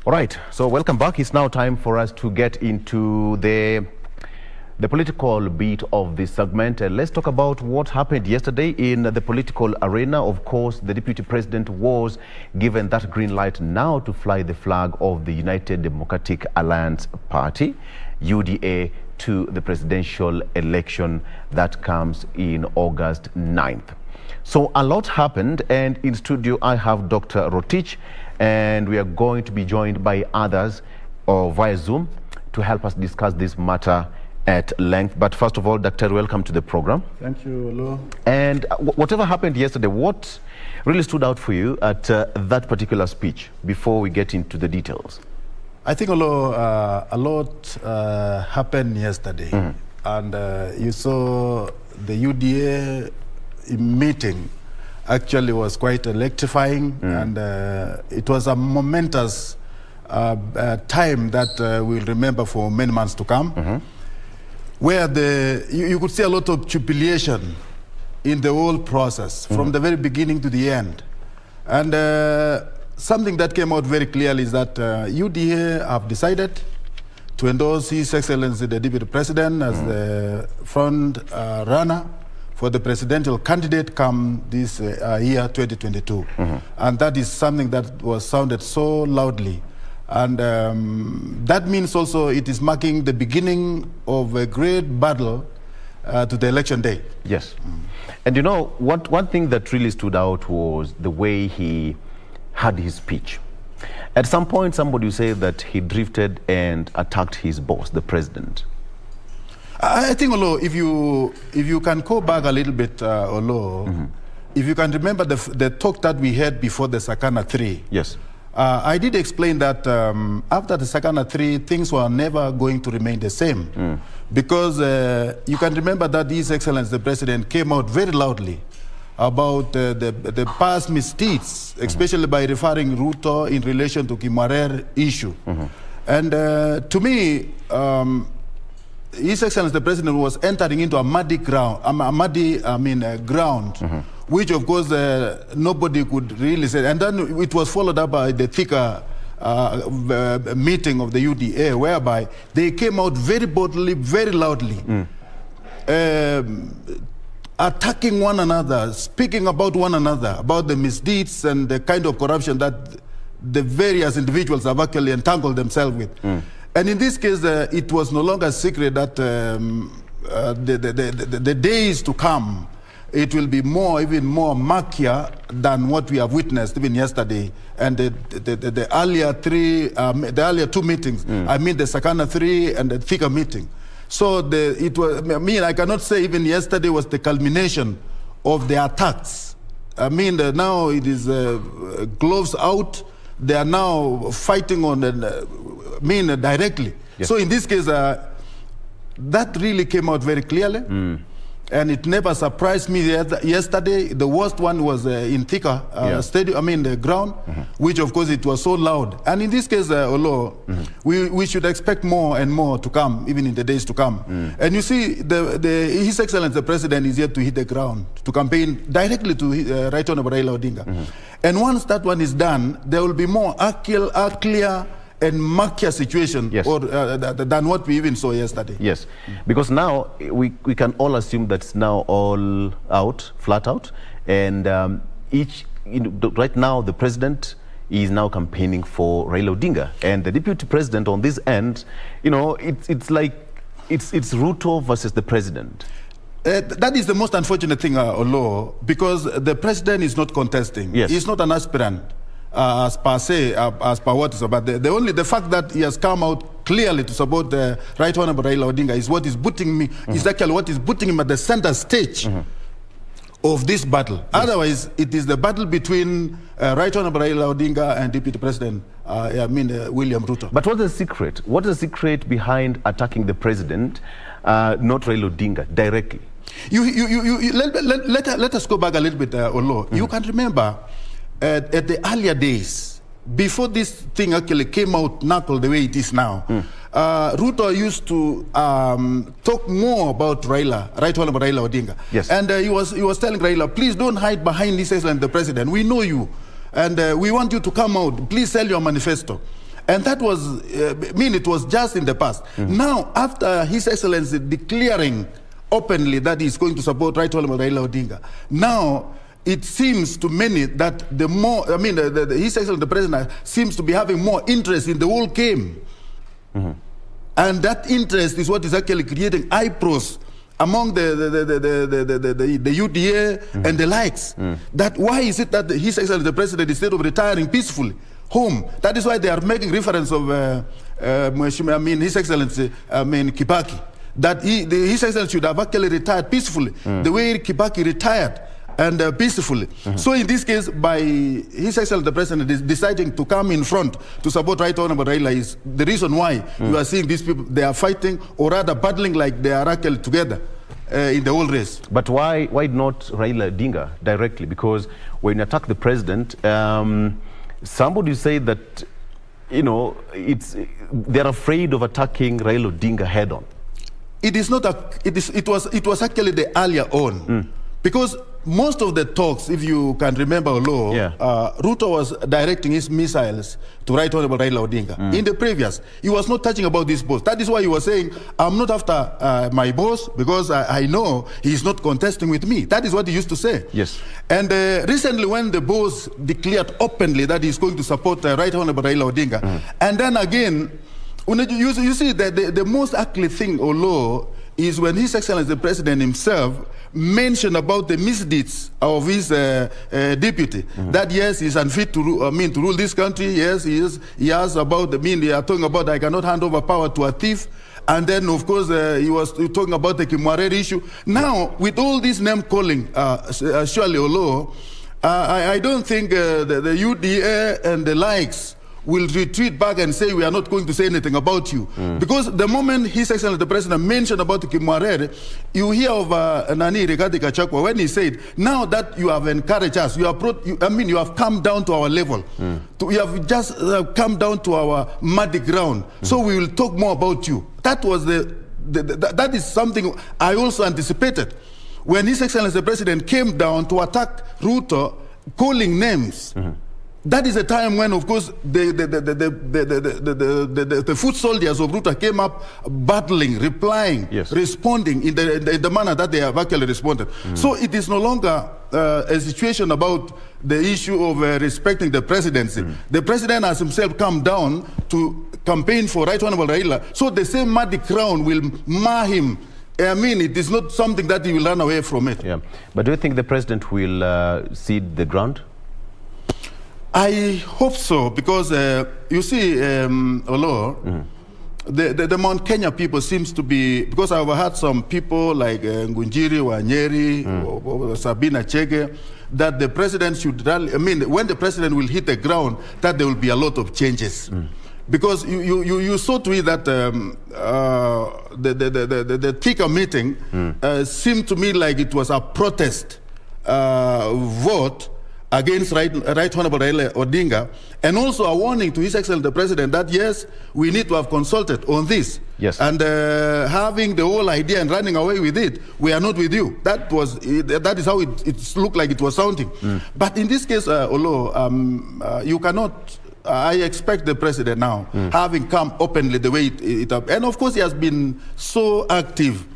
All right, so welcome back. It's now time for us to get into the political beat of this segment. Let's talk about what happened yesterday in the political arena. Of course, the Deputy President was given that green light now to fly the flag of the United Democratic Alliance Party, UDA, to the presidential election that comes in August 9th. So a lot happened, and in studio I have Dr. Rotich, and we are going to be joined by others via Zoom to help us discuss this matter at length. But first of all, Doctor, welcome to the program. Thank you, Oloo. And whatever happened yesterday, what really stood out for you at that particular speech before we get into the details? I think, Oloo, a lot happened yesterday. And you saw the UDA meeting actually was quite electrifying, and it was a momentous time that we'll remember for many months to come, where you could see a lot of jubilation in the whole process, from the very beginning to the end. And something that came out very clearly is that UDA have decided to endorse His Excellency the Deputy President as the front runner for the presidential candidate come this year 2022. And that is something that was sounded so loudly. And that means also it is marking the beginning of a great battle to the election day. Yes. And you know, one thing that really stood out was the way he had his speech. At some point, somebody said that he drifted and attacked his boss, the president. I think, Oloo, if you can go back a little bit, Oloo, if you can remember the talk that we had before the Sakana 3. Yes. I did explain that after the Sakana 3, things were never going to remain the same. Because you can remember that His Excellency the President came out very loudly about the past misdeeds, especially by referring Ruto in relation to Kimwarer issue. And to me, His Excellency the President was entering into a muddy ground, ground, which of course nobody could really say. And then it was followed up by the thicker meeting of the UDA, whereby they came out very boldly, very loudly, attacking one another, speaking about one another, about the misdeeds and the kind of corruption that the various individuals have actually entangled themselves with. And in this case, it was no longer a secret that the days to come, it will be even more murkier than what we have witnessed even yesterday. And the earlier two meetings, I mean the Sakana 3 and the thicker meeting. So I cannot say even yesterday was the culmination of the attacks. I mean, now it is gloves out. They are now fighting on directly. Yes. So in this case, that really came out very clearly. And it never surprised me yesterday. The worst one was in thicker stadium, the ground, which of course it was so loud. And in this case, Oloo, we should expect more and more to come, even in the days to come. And you see, His Excellency the President is yet to hit the ground to campaign directly to Right Honorable Raila Odinga. And once that one is done, there will be more clear and murkier situation than what we even saw yesterday. Yes, because now we can all assume that's now all out, flat out, and right now the president is now campaigning for Raila Odinga, and the deputy president on this end, it's like it's Ruto versus the president. That is the most unfortunate thing, Oloo, because the president is not contesting. Yes. He's not an aspirant. As per what is about the fact that he has come out clearly to support the Right Honorable Raila Odinga is what is putting me is actually what is putting him at the center stage of this battle. Yes. Otherwise, it is the battle between Right Honorable Raila Odinga and Deputy President William Ruto. But what's the secret? What is the secret behind attacking the president, not Raila Odinga directly? Let us go back a little bit, Oloo. You can remember. At the earlier days, before this thing actually came out knuckle the way it is now, Ruto used to talk more about Raila, Right Honorable Raila Odinga. Yes. And he was telling Raila, please don't hide behind His Excellency the President. We know you, and we want you to come out. Please sell your manifesto. And that was, it was just in the past. Now, after His Excellency declaring openly that he's going to support Right Honorable Raila Odinga, now it seems to many that the more, His Excellency the President seems to be having more interest in the whole game. And that interest is what is actually creating eyebrows among the UDA and the likes. That why is it that His Excellency the President, instead of retiring peacefully home, that is why they are making reference of His Excellency Kibaki, that His Excellency should have actually retired peacefully, the way Kibaki retired and peacefully. So in this case, by His Excellency the President is deciding to come in front to support Right Honorable Raila is the reason why you are seeing these people, they are fighting or rather battling like they are actually together in the whole race. But why not Raila Odinga directly? Because when you attack the president, somebody say that, you know, they're afraid of attacking Raila Odinga head on. It is not it was actually the earlier on. Because most of the talks, if you can remember Oloo, Ruto was directing his missiles to Right Honorable Raila Odinga. In the previous, he was not touching about this boss. That is why he was saying, I'm not after my boss because I know he's not contesting with me. That is what he used to say. Yes. And recently when the boss declared openly that he's going to support Right Honorable Raila Odinga, and then again, you see that the most ugly thing, Oloo, is when His Excellency the President himself mentioned about the misdeeds of his deputy. That yes, he's unfit to rule this country. Yes, he is. He has about they are talking about I cannot hand over power to a thief. And then of course he was talking about the Kimwarere issue. Now with all this name calling, surely Oloo, I don't think the UDA and the likes will retreat back and say we are not going to say anything about you. Because the moment His Excellency the President mentioned about Kimwarere, you hear of Nani Rigathi Gachagua when he said, now that you have encouraged us, you have come down to our level. You have just come down to our muddy ground. So we will talk more about you. That was that is something I also anticipated. When His Excellency the President came down to attack Ruto, calling names, that is a time when, of course, the foot soldiers of Ruto came up battling, replying, responding in the manner that they have actually responded. So it is no longer a situation about the issue of respecting the presidency. The president has himself come down to campaign for Right Honorable Raila. So the same muddy crown will mar him. It is not something that he will run away from it. Yeah. But do you think the president will cede the ground? I hope so, because you see, Oloo, the Mount Kenya people seems to be, because I've heard some people like Ngunjiri, Wanyeri, Sabina Chege, that the president should rally, when the president will hit the ground, that there will be a lot of changes. Because you saw to it that the Thika meeting seemed to me like it was a protest vote against Right Honorable Raila Odinga, and also a warning to His Excellency the President that yes, we need to have consulted on this. Yes. And having the whole idea and running away with it, we are not with you. That is how it looked like it was sounding. But in this case, Oloo, you cannot. I expect the president now, having come openly the way it and of course he has been so active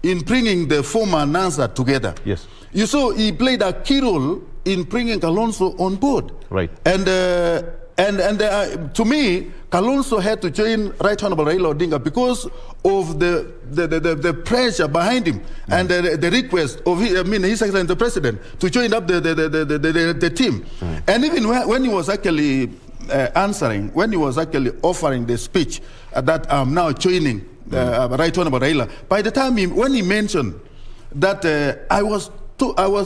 in bringing the former and answer together. Yes. You saw he played a key role in bringing Kalonzo on board. Right. And to me, Kalonzo had to join Right Honorable Raila Odinga because of the pressure behind him and the request of His Excellency the President to join up the team. And even when he was actually answering, when he was actually offering the speech that I'm now joining Right Honorable Raila, by the time when he mentioned that I was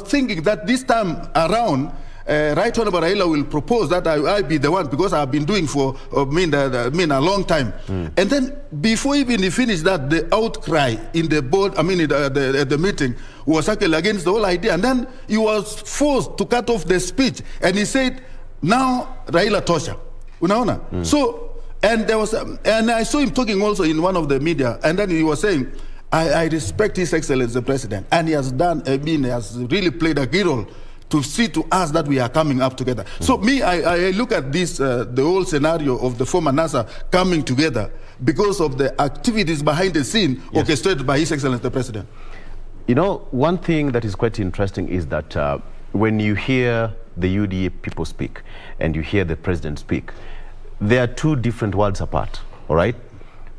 thinking that this time around, Right Honorable Raila will propose that I be the one, because I've been doing for a long time. And then before even he finished that, the outcry in the board, at the meeting, was actually against the whole idea. And then he was forced to cut off the speech, and he said, now Raila tosha. Unaona? So, and there was, and I saw him talking also in one of the media, and then he was saying, I respect His Excellency the President, and he has done, he has really played a key role to see to us that we are coming up together. So me, I look at this, the whole scenario of the former NASA coming together because of the activities behind the scene orchestrated by His Excellency the President. You know, one thing that is quite interesting is that when you hear the UDA people speak and you hear the President speak, they are two different worlds apart, all right?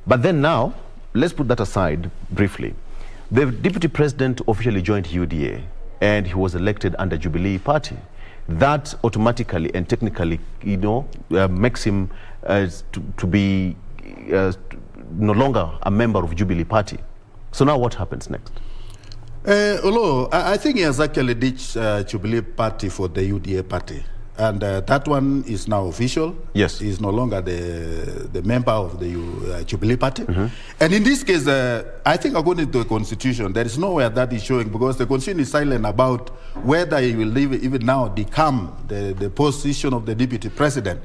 But then now, let's put that aside briefly. The Deputy President officially joined UDA, and he was elected under Jubilee Party. That automatically and technically, you know, makes him to be no longer a member of Jubilee Party. So now what happens next? Oloo, I think he has actually ditched Jubilee Party for the UDA Party. And that one is now official. Yes. He's no longer the member of the Jubilee Party. And in this case, I think according to the Constitution, there is nowhere that is showing, because the Constitution is silent about whether he will even now become the position of the Deputy President.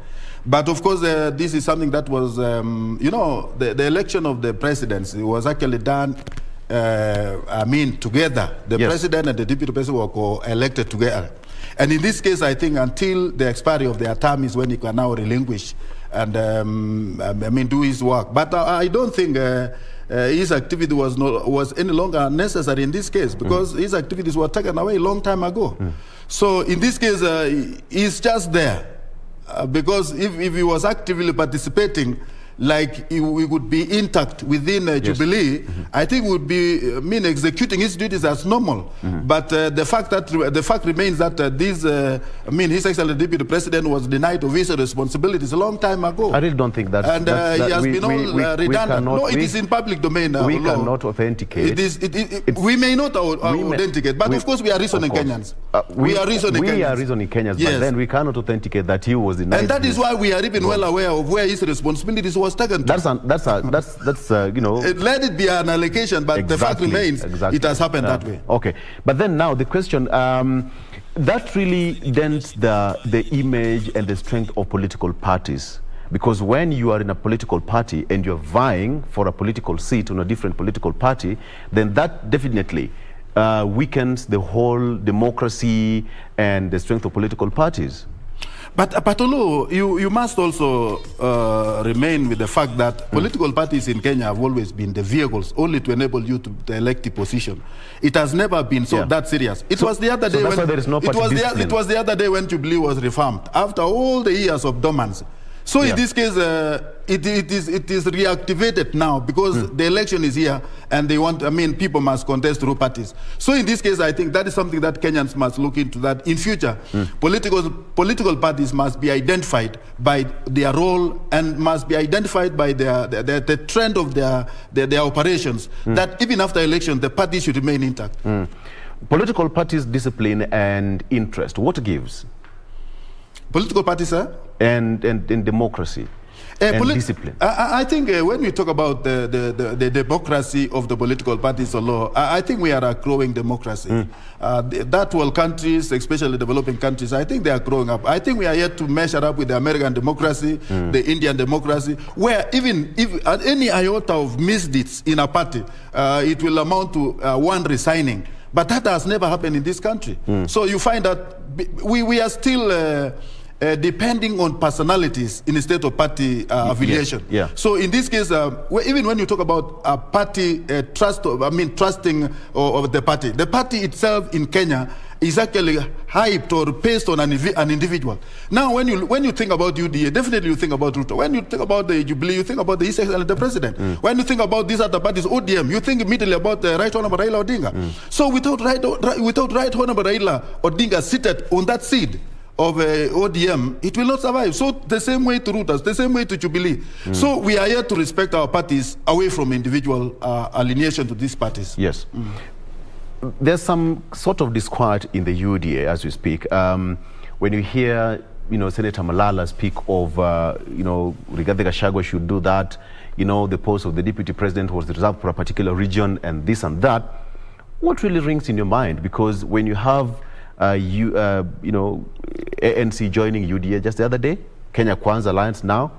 But of course, this is something that was, you know, the election of the presidency was actually done, together. The President and the Deputy President were elected together. And in this case, I think until the expiry of their term is when he can now relinquish and do his work. But I don't think his activity was any longer necessary in this case, because his activities were taken away a long time ago. So in this case, he's just there because if he was actively participating, like we would be intact within Jubilee, I think would be executing his duties as normal. But the fact remains that His Excellency Deputy President was denied of his responsibilities a long time ago. I really don't think that. And he has been redundant. No, it is in public domain. We cannot authenticate. We may not authenticate, but of course we are reasoning Kenyans. We are reasoning Kenyans, but then we cannot authenticate that he was denied. And that is why we are even well aware of where his responsibilities was taken to. That's you know. Let it be an allegation, but the fact remains it has happened that way. Okay, but then now the question that really dents the image and the strength of political parties, because when you are in a political party and you're vying for a political seat on a different political party, then that definitely weakens the whole democracy and the strength of political parties. But Oloo, you must also remain with the fact that political parties in Kenya have always been the vehicles only to enable you to elect a position. It has never been that serious. It was the other day when it was the other day when Jubilee was reformed after all the years of dormancy. So in this case, it is reactivated now because the election is here and they want, people must contest through parties. So in this case, I think that is something that Kenyans must look into, that in future, political parties must be identified by their role and must be identified by the trend of their operations, that even after election, the party should remain intact. Political parties' discipline and interest, what gives? Political parties, sir? And democracy and discipline. I think when we talk about the democracy of the political parties or law, I think we are a growing democracy. That world countries, especially developing countries, I think they are growing up. I think we are yet to measure up with the American democracy, the Indian democracy, where even if any iota of misdeeds in a party, it will amount to one resigning. But that has never happened in this country. So you find that we are still depending on personalities instead of party affiliation. So in this case, even when you talk about a party trusting of the party itself in Kenya is actually hyped or based on an individual. Now, when you think about UDA, definitely you think about Ruto. When you think about the Jubilee, you think about the His Excellency the President. When you think about these other parties, ODM, you think immediately about the Right Honorable Raila Odinga. So without Right Honorable Raila Odinga seated on that seat of ODM, it will not survive. So the same way to Ruto, the same way to Jubilee. So we are here to respect our parties away from individual alienation to these parties. Yes. There's some sort of disquiet in the UDA as we speak. When you hear, Senator Malala speak of, Rigathi Gachagua should do that, the post of the deputy president was reserved for a particular region and this and that. What really rings in your mind? Because when you have, ANC joining UDA just the other day, Kenya Kwanza Alliance now,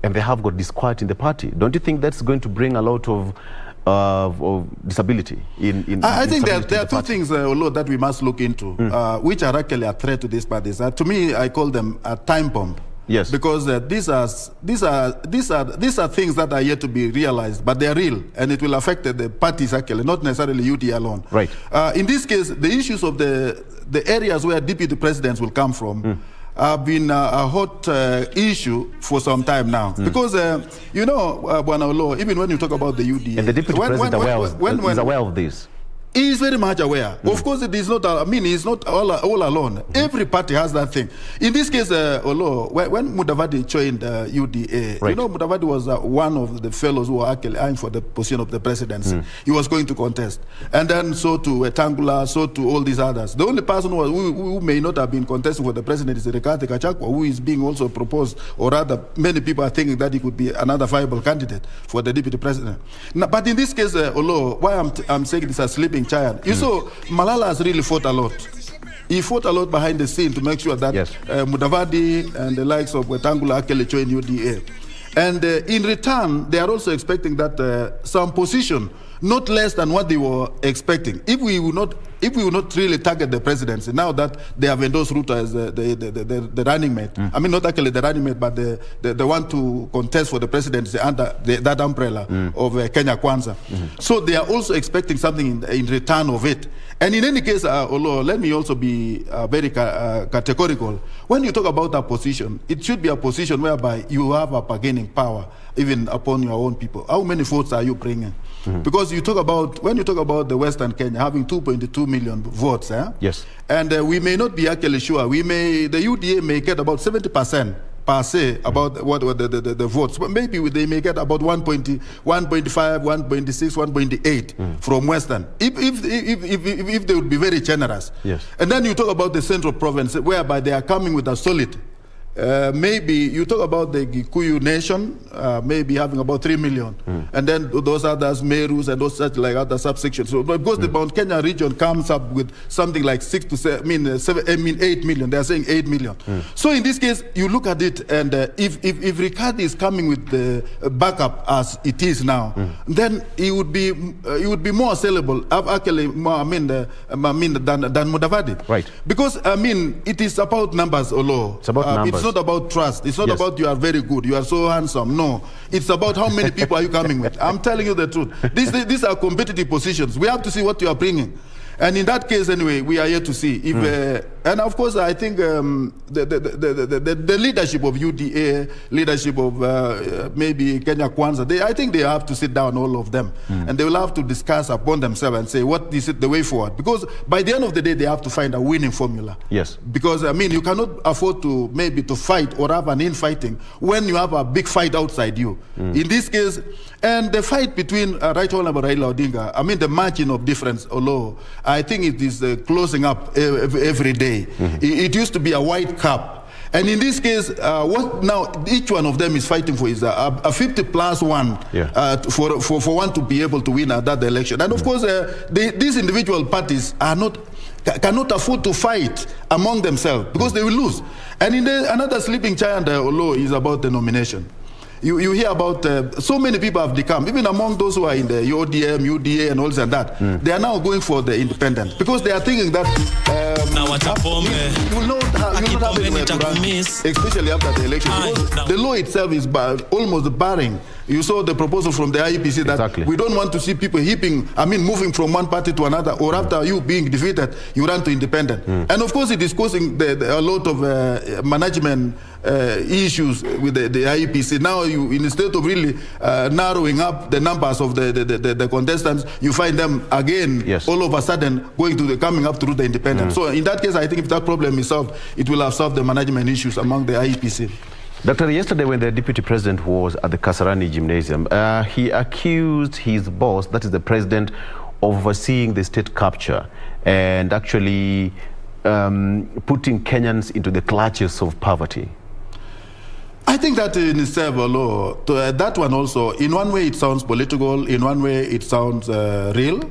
and they have got disquiet in the party, don't you think that's going to bring a lot of of disability I think there are two things, Oloo, that we must look into, which are actually a threat to these parties. To me, I call them a time bomb. Yes. Because these are things that are yet to be realized, but they are real, and it will affect the parties actually, not necessarily UDA alone. Right. In this case, the issues of the areas where deputy presidents will come from have been a hot issue for some time now. Because, you know, Bwana Oloo, even when you talk about the UDA... And the deputy president is aware of this. He is very much aware. Of course, it is not, I mean, he's not all alone. Every party has that thing. In this case, Oloo, when Mudavadi joined UDA, you know, Mudavadi was one of the fellows who were actually eyeing for the position of the presidency. He was going to contest. And then so to Wetangula, so to all these others. The only person who may not have been contesting for the president is Rigathi Gachagua, who is being also proposed, or rather, many people are thinking that he could be another viable candidate for the deputy president. Now, but in this case, Oloo, why I'm saying this as sleeping child. You saw Malala has really fought a lot. He fought a lot behind the scene to make sure that Mudavadi and the likes of Wetangula actually join UDA. And in return, they are also expecting that some position, not less than what they were expecting. If we will not really target the presidency, now that they have endorsed Ruto as the running mate, I mean, not actually the running mate, but the one to contest for the presidency under that umbrella of Kenya Kwanza. So they are also expecting something in return of it. And in any case, Oloo, let me also be very categorical. When you talk about a position, it should be a position whereby you have a bargaining power, even upon your own people. How many votes are you bringing? Because you talk about, when you talk about the Western Kenya having 2.2 million votes, yes, and we may not be actually sure. The UDA may get about 70% per se about what the votes. But maybe they may get about 1.5, 1.6, 1.8 from Western. If they would be very generous. Yes. And then you talk about the Central Province, whereby they are coming with a solid. Maybe you talk about the Gikuyu nation, maybe having about 3 million, and then those others, Merus and those such like other subsections. So because the Mount Kenya region comes up with something like 8 million. They are saying 8 million. So in this case, you look at it, and if Rigathi is coming with the backup as it is now, then he would be more sellable. Actually, than Mudavadi. Right. Because I mean, it is about numbers, Oloo. It's about numbers. It's not about trust. It's not about you are very good, you are so handsome. No. It's about how many people are you coming with. I'm telling you the truth. These are competitive positions. We have to see what you are bringing. And in that case, anyway, we are here to see. If, and of course, I think the leadership of UDA, leadership of maybe Kenya Kwanza, I think they have to sit down, all of them. And they will have to discuss upon themselves and say, what is it the way forward? Because by the end of the day, they have to find a winning formula. Yes. Because, I mean, you cannot afford to maybe to fight or have an infighting when you have a big fight outside you. In this case, and the fight between Right Honorable Raila Odinga, I mean, the margin of difference, Oloo, I think it is closing up every day. It used to be a white cap. And in this case, what now each one of them is fighting for is a 50+1 for one to be able to win at that election. And of course, these individual parties cannot afford to fight among themselves because they will lose. And in another sleeping giant, Oloo, is about the nomination. You hear about so many people have become, even among those who are in the UDM, UDA, and all this and that, they are now going for the independent because they are thinking that you will not have anywhere to run, especially after the election. Because the law itself is almost barring. You saw the proposal from the IEBC that we don't want to see people moving from one party to another, or after you being defeated, you run to independent. And of course, it is causing a lot of management issues with the IEBC. Now, instead of really narrowing up the numbers of the contestants, you find them again all of a sudden coming up through the independent. So in that case, I think if that problem is solved, it will have solved the management issues among the IEBC. Doctor, yesterday when the deputy president was at the Kasarani Gymnasium, he accused his boss, that is the president, of overseeing the state capture and actually putting Kenyans into the clutches of poverty. I think that in itself, that one also, in one way it sounds political, in one way it sounds real.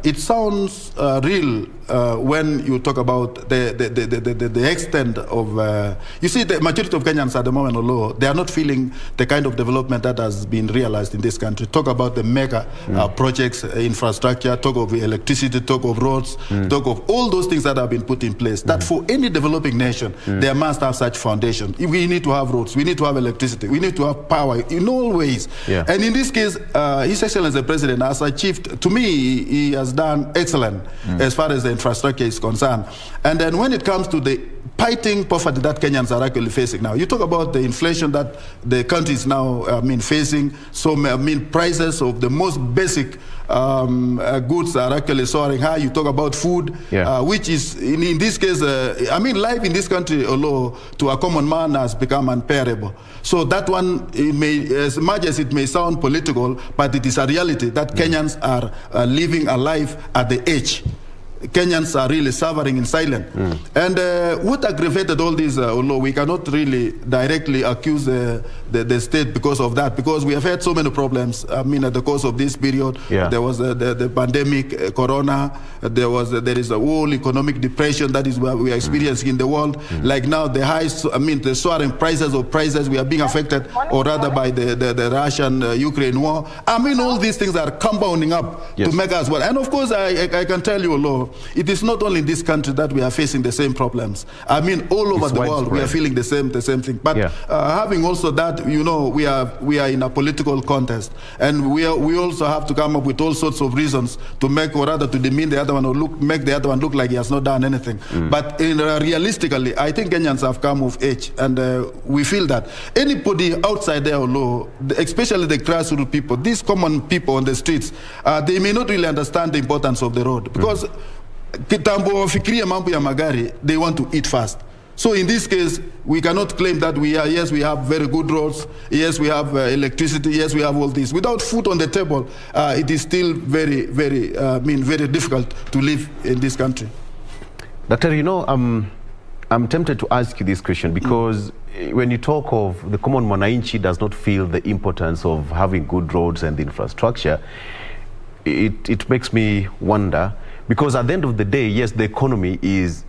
It sounds real when you talk about the extent of, you see, the majority of Kenyans at the moment, although they are not feeling the kind of development that has been realized in this country. Talk about the mega projects, infrastructure, talk of electricity, talk of roads, talk of all those things that have been put in place. That for any developing nation, they must have such foundation. We need to have roads, we need to have electricity, we need to have power in all ways. And in this case, His Excellency the President has achieved, to me, he has done excellent as far as the infrastructure is concerned. And then when it comes to the fighting poverty that Kenyans are actually facing now, you talk about the inflation that the country is now facing. So prices of the most basic goods are actually soaring high. You talk about food, which is in this case, life in this country, although to a common man has become unbearable. So that one, it may, as much as it may sound political, but it is a reality that Kenyans are living a life at the edge. Kenyans are really suffering in silence. And what aggravated all this, although we cannot really directly accuse the state because of that, because we have had so many problems. At the course of this period, there was the pandemic, corona, there is a whole economic depression that is what we are experiencing in the world. Like now, the soaring prices of prices, we are being affected, or rather by the Russian-Ukraine war. All these things are compounding up to make us well. And of course, I can tell you, although it is not only in this country that we are facing the same problems. All over the world, we are feeling the same thing. But having also that, we are in a political contest, and we also have to come up with all sorts of reasons to make, or rather to demean the other one, or make the other one look like he has not done anything. But realistically, I think Kenyans have come of age, and we feel that anybody outside there, although, especially the grassroots people, these common people on the streets, they may not really understand the importance of the road, because kitambo fikiria mambo ya magari, they want to eat fast. So in this case, we cannot claim that we have very good roads, yes, we have electricity, yes, we have all this. Without food on the table, it is still very, very, very difficult to live in this country. Doctor, I'm tempted to ask you this question, because when you talk of the common mwananchi does not feel the importance of having good roads and infrastructure, it makes me wonder, because at the end of the day, yes, the economy is,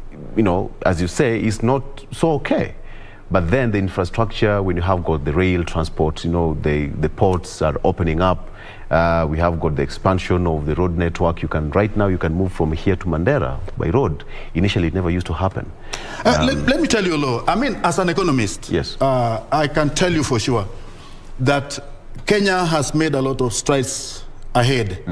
as you say, is not so okay. But then the infrastructure, when you have got the rail transport, the ports are opening up. We have got the expansion of the road network. Right now you can move from here to Mandera by road. Initially, it never used to happen. Let me tell you, Oloo, as an economist, I can tell you for sure that Kenya has made a lot of strides ahead.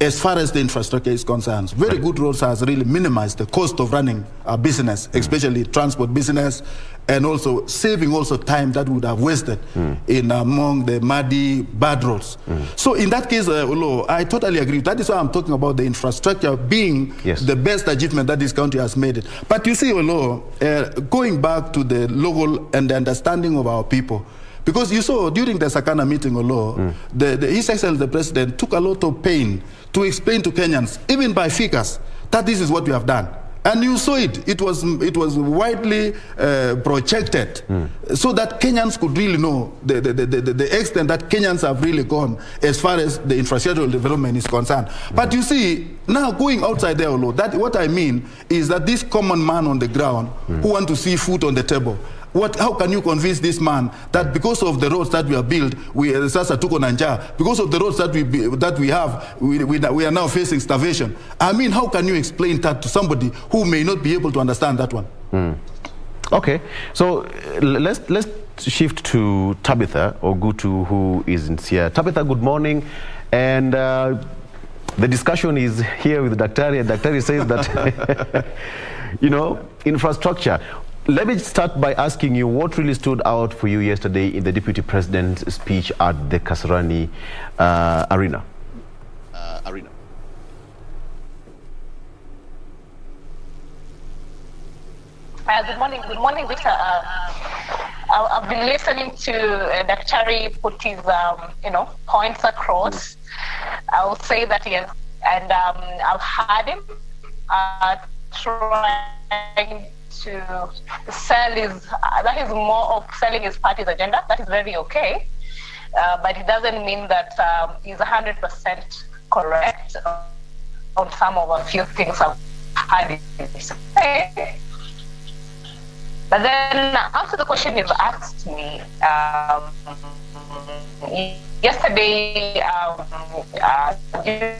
As far as the infrastructure is concerned. Very good roads has really minimized the cost of running a business, especially transport business, and also saving time that would have wasted in among the muddy, bad roads. So in that case, Oloo, I totally agree. That is why I'm talking about the infrastructure being the best achievement that this country has made it. But you see, Oloo, going back to the local and the understanding of our people, because you saw during the Sakana meeting, Oloo, His Excellency the President took a lot of pain to explain to Kenyans, even by figures, that this is what we have done. And you saw it. It was widely projected, so that Kenyans could really know the extent that Kenyans have really gone as far as the infrastructural development is concerned. But you see, now going outside there, Oloo, what I mean is that this common man on the ground who want to see food on the table, how can you convince this man that because of the roads that we have built, because of the roads that we have, we are now facing starvation? How can you explain that to somebody who may not be able to understand that one? Okay, so let's shift to Tabitha Ogutu, who is in here. Tabitha, good morning. And the discussion is here with Daktari, and Daktari says that, infrastructure. Let me start by asking you what really stood out for you yesterday in the Deputy President's speech at the Kasarani Arena. Good morning, Victor. I've been listening to Daktari put his, points across. I will say that yes, and I've heard him trying to sell that is more of selling his party's agenda. That is very okay, but it doesn't mean that he's 100% correct on some of a few things I've had it say. But then after the question is asked me, yesterday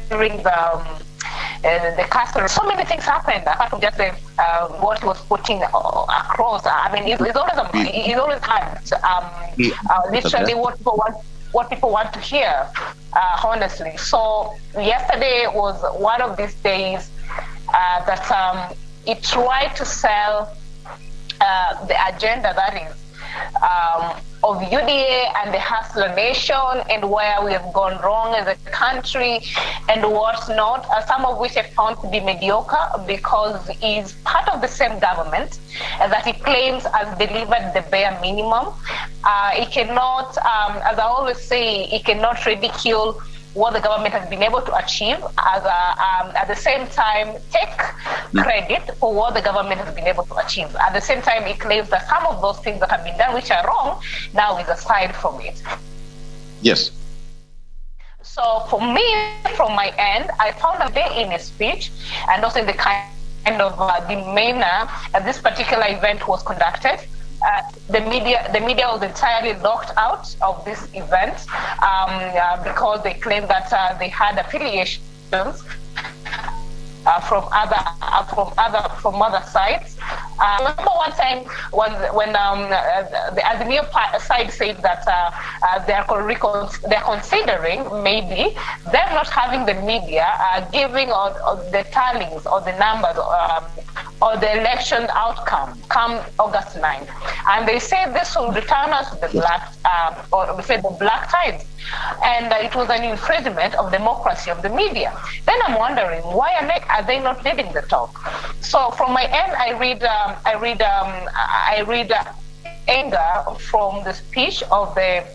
during the castle, so many things happened apart from just what he was putting across. I mean, it's always hard. Literally, what people want to hear, honestly. So yesterday was one of these days that it tried to sell the agenda, that is, of UDA and the Hustler Nation and where we have gone wrong as a country and what's not, some of which I found to be mediocre because it's part of the same government that it claims has delivered the bare minimum. It cannot, as I always say, it cannot ridicule what the government has been able to achieve, at the same time take credit for what the government has been able to achieve. At the same time, it claims that some of those things that have been done, which are wrong, now is aside from it. Yes. So for me, from my end, I found a day in a speech and also in the kind of demeanor that this particular event was conducted. The media was entirely locked out of this event because they claimed that they had affiliations from other sides. I remember one time when the Azimio side said that they're considering maybe them not having the media giving the tallies or the numbers or the election outcome come August 9th. And they say this will return us to the black tides. And it was an infringement of democracy of the media. Then I'm wondering, why are they not leading the talk? So from my end, I read anger from the speech of the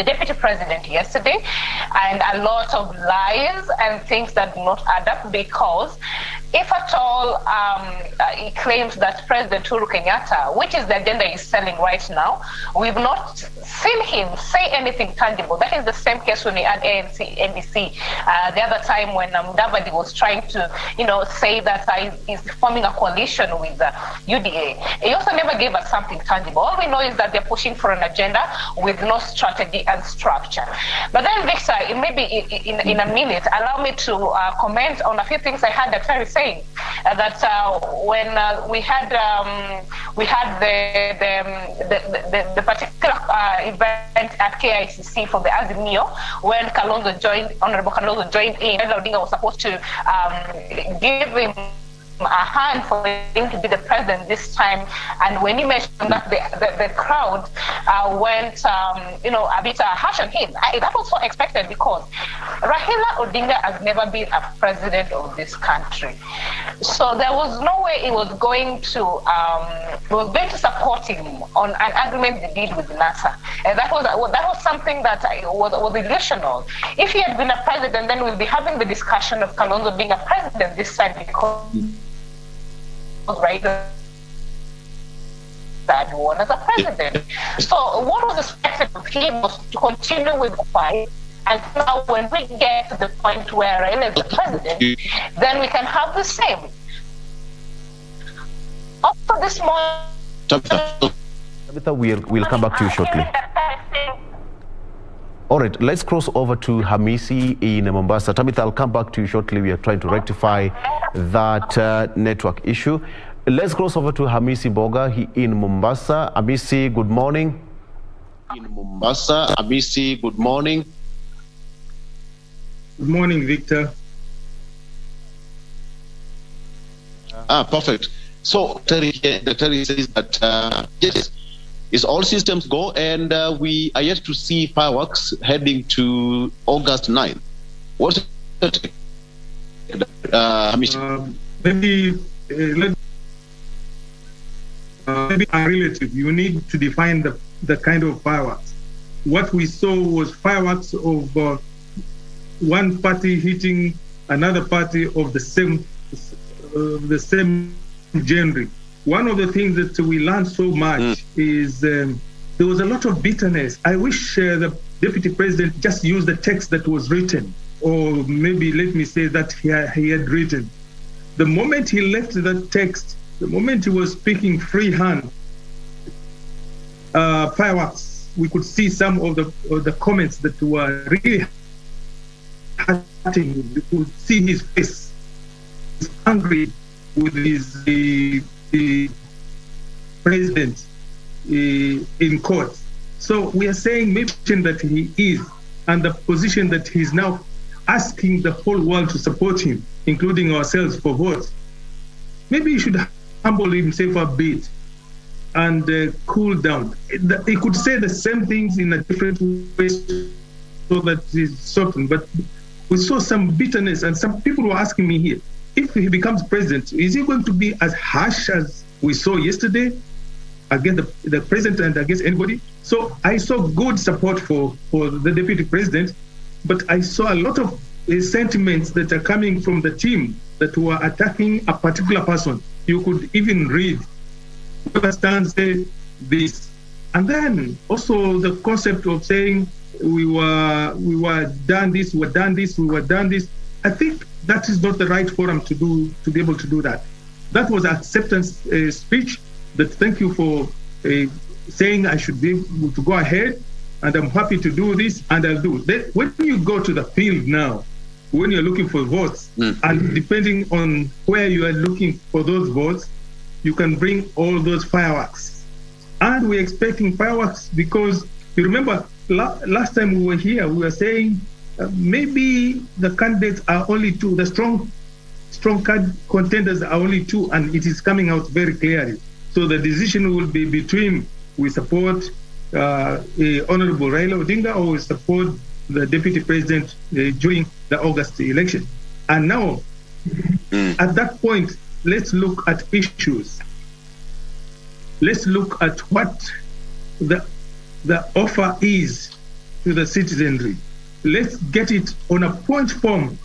deputy president yesterday, and a lot of lies and things that do not add up, because if at all he claims that President Uhuru Kenyatta, which is the agenda he's selling right now, we've not seen him say anything tangible. That is the same case when he had ANC, NDC. The other time when Davadi was trying to, say that he's forming a coalition with UDA. He also never gave us something tangible. All we know is that they're pushing for an agenda with no strategy and structure. But then, Victor, maybe in a minute, allow me to comment on a few things I had Daktari saying. That when we had the particular event at KICC for the Azimio, when Honorable Kalonzo joined in, Raila Odinga was supposed to give him a hand for him to be the president this time, and when he mentioned that the crowd went a bit harsh on him, that was so expected, because Raila Odinga has never been a president of this country, so there was no way he was going to support him on an agreement they did with NASA, and that was something that was illusional. If he had been a president, then we'll be having the discussion of Kalonzo being a president this time, because right that one as a president. So what was expected of him was to continue with the fight, and now when we get to the point where Raila is the president, then we can have the same. After this morning, Tabitha, we'll come back to you shortly. All right, let's cross over to Hamisi in Mombasa. Tabitha, I'll come back to you shortly. We are trying to rectify that network issue. Let's cross over to Hamisi Mboga in Mombasa. Hamisi, good morning. In Mombasa, Hamisi, good morning. Good morning, Victor. Perfect. So, Terry says that, yes, it's all systems go, and we are yet to see fireworks heading to August 9th. What's it? Maybe unrelated. You need to define the kind of fireworks. What we saw was fireworks of one party hitting another party of the same genre. One of the things that we learned so much is there was a lot of bitterness. I wish the deputy president just used the text that was written, or maybe let me say that he had written. The moment he left the text, the moment he was speaking freehand, fireworks, we could see some of the comments that were really hurting. We could see his face. He's angry with the president in court. So we are saying maybe that he is, and the position that he's now asking the whole world to support him, including ourselves, for votes. Maybe he should humble himself a bit and cool down. He could say the same things in a different way so that he's softened. But we saw some bitterness, and some people were asking me here, if he becomes president, is he going to be as harsh as we saw yesterday against the president and against anybody? So I saw good support for the deputy president, but I saw a lot of sentiments that are coming from the team that were attacking a particular person. You could even read whoever stands this. And then also the concept of saying we were done this, we were done this, we were done this. I think that is not the right forum to be able to do that. That was acceptance speech. That thank you for saying I should be able to go ahead, and I'm happy to do this, and I'll do. Then when you go to the field now, when you're looking for votes, and depending on where you are looking for those votes, you can bring all those fireworks. And we're expecting fireworks because you remember last time we were here, we were saying maybe the candidates are only two, the strong contenders are only two, and it is coming out very clearly. So the decision will be between we support Honorable Raila Odinga or we support the deputy president during the August election. And now, at that point, let's look at issues. Let's look at what the offer is to the citizenry. Let's get it on a point form.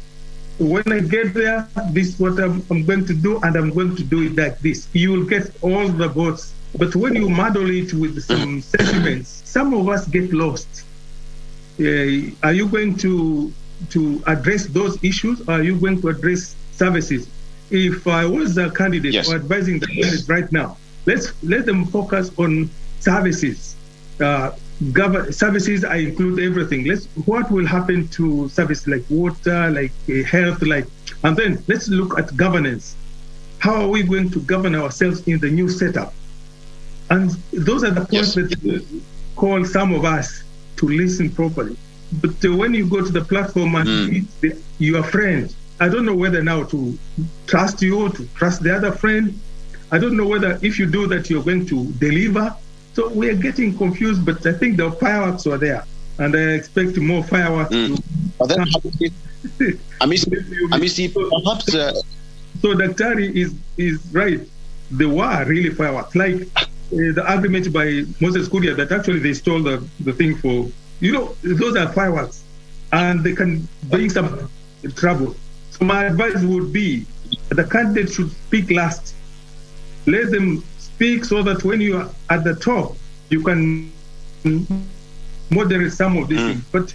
When I get there, this is what I'm going to do, and I'm going to do it like this. You will get all the votes. But when you muddle it with some sentiments, some of us get lost. Are you going to address those issues, or are you going to address services? If I was a candidate or advising the candidates right now, let them focus on services. Services, I include everything. What will happen to services like water, like health, and then let's look at governance. How are we going to govern ourselves in the new setup? And those are the points that call some of us to listen properly. But when you go to the platform and meet your friend, I don't know whether now to trust you, to trust the other friend. I don't know whether if you do that, you're going to deliver. So we are getting confused, but I think the fireworks are there, and I expect more fireworks. Hamisi, perhaps. So Daktari is right. There were really fireworks, like the argument by Moses Kuria that actually they stole the thing for, those are fireworks, and they can bring some trouble. So my advice would be the candidate should speak last. Let them speak so that when you are at the top, you can moderate some of these things. But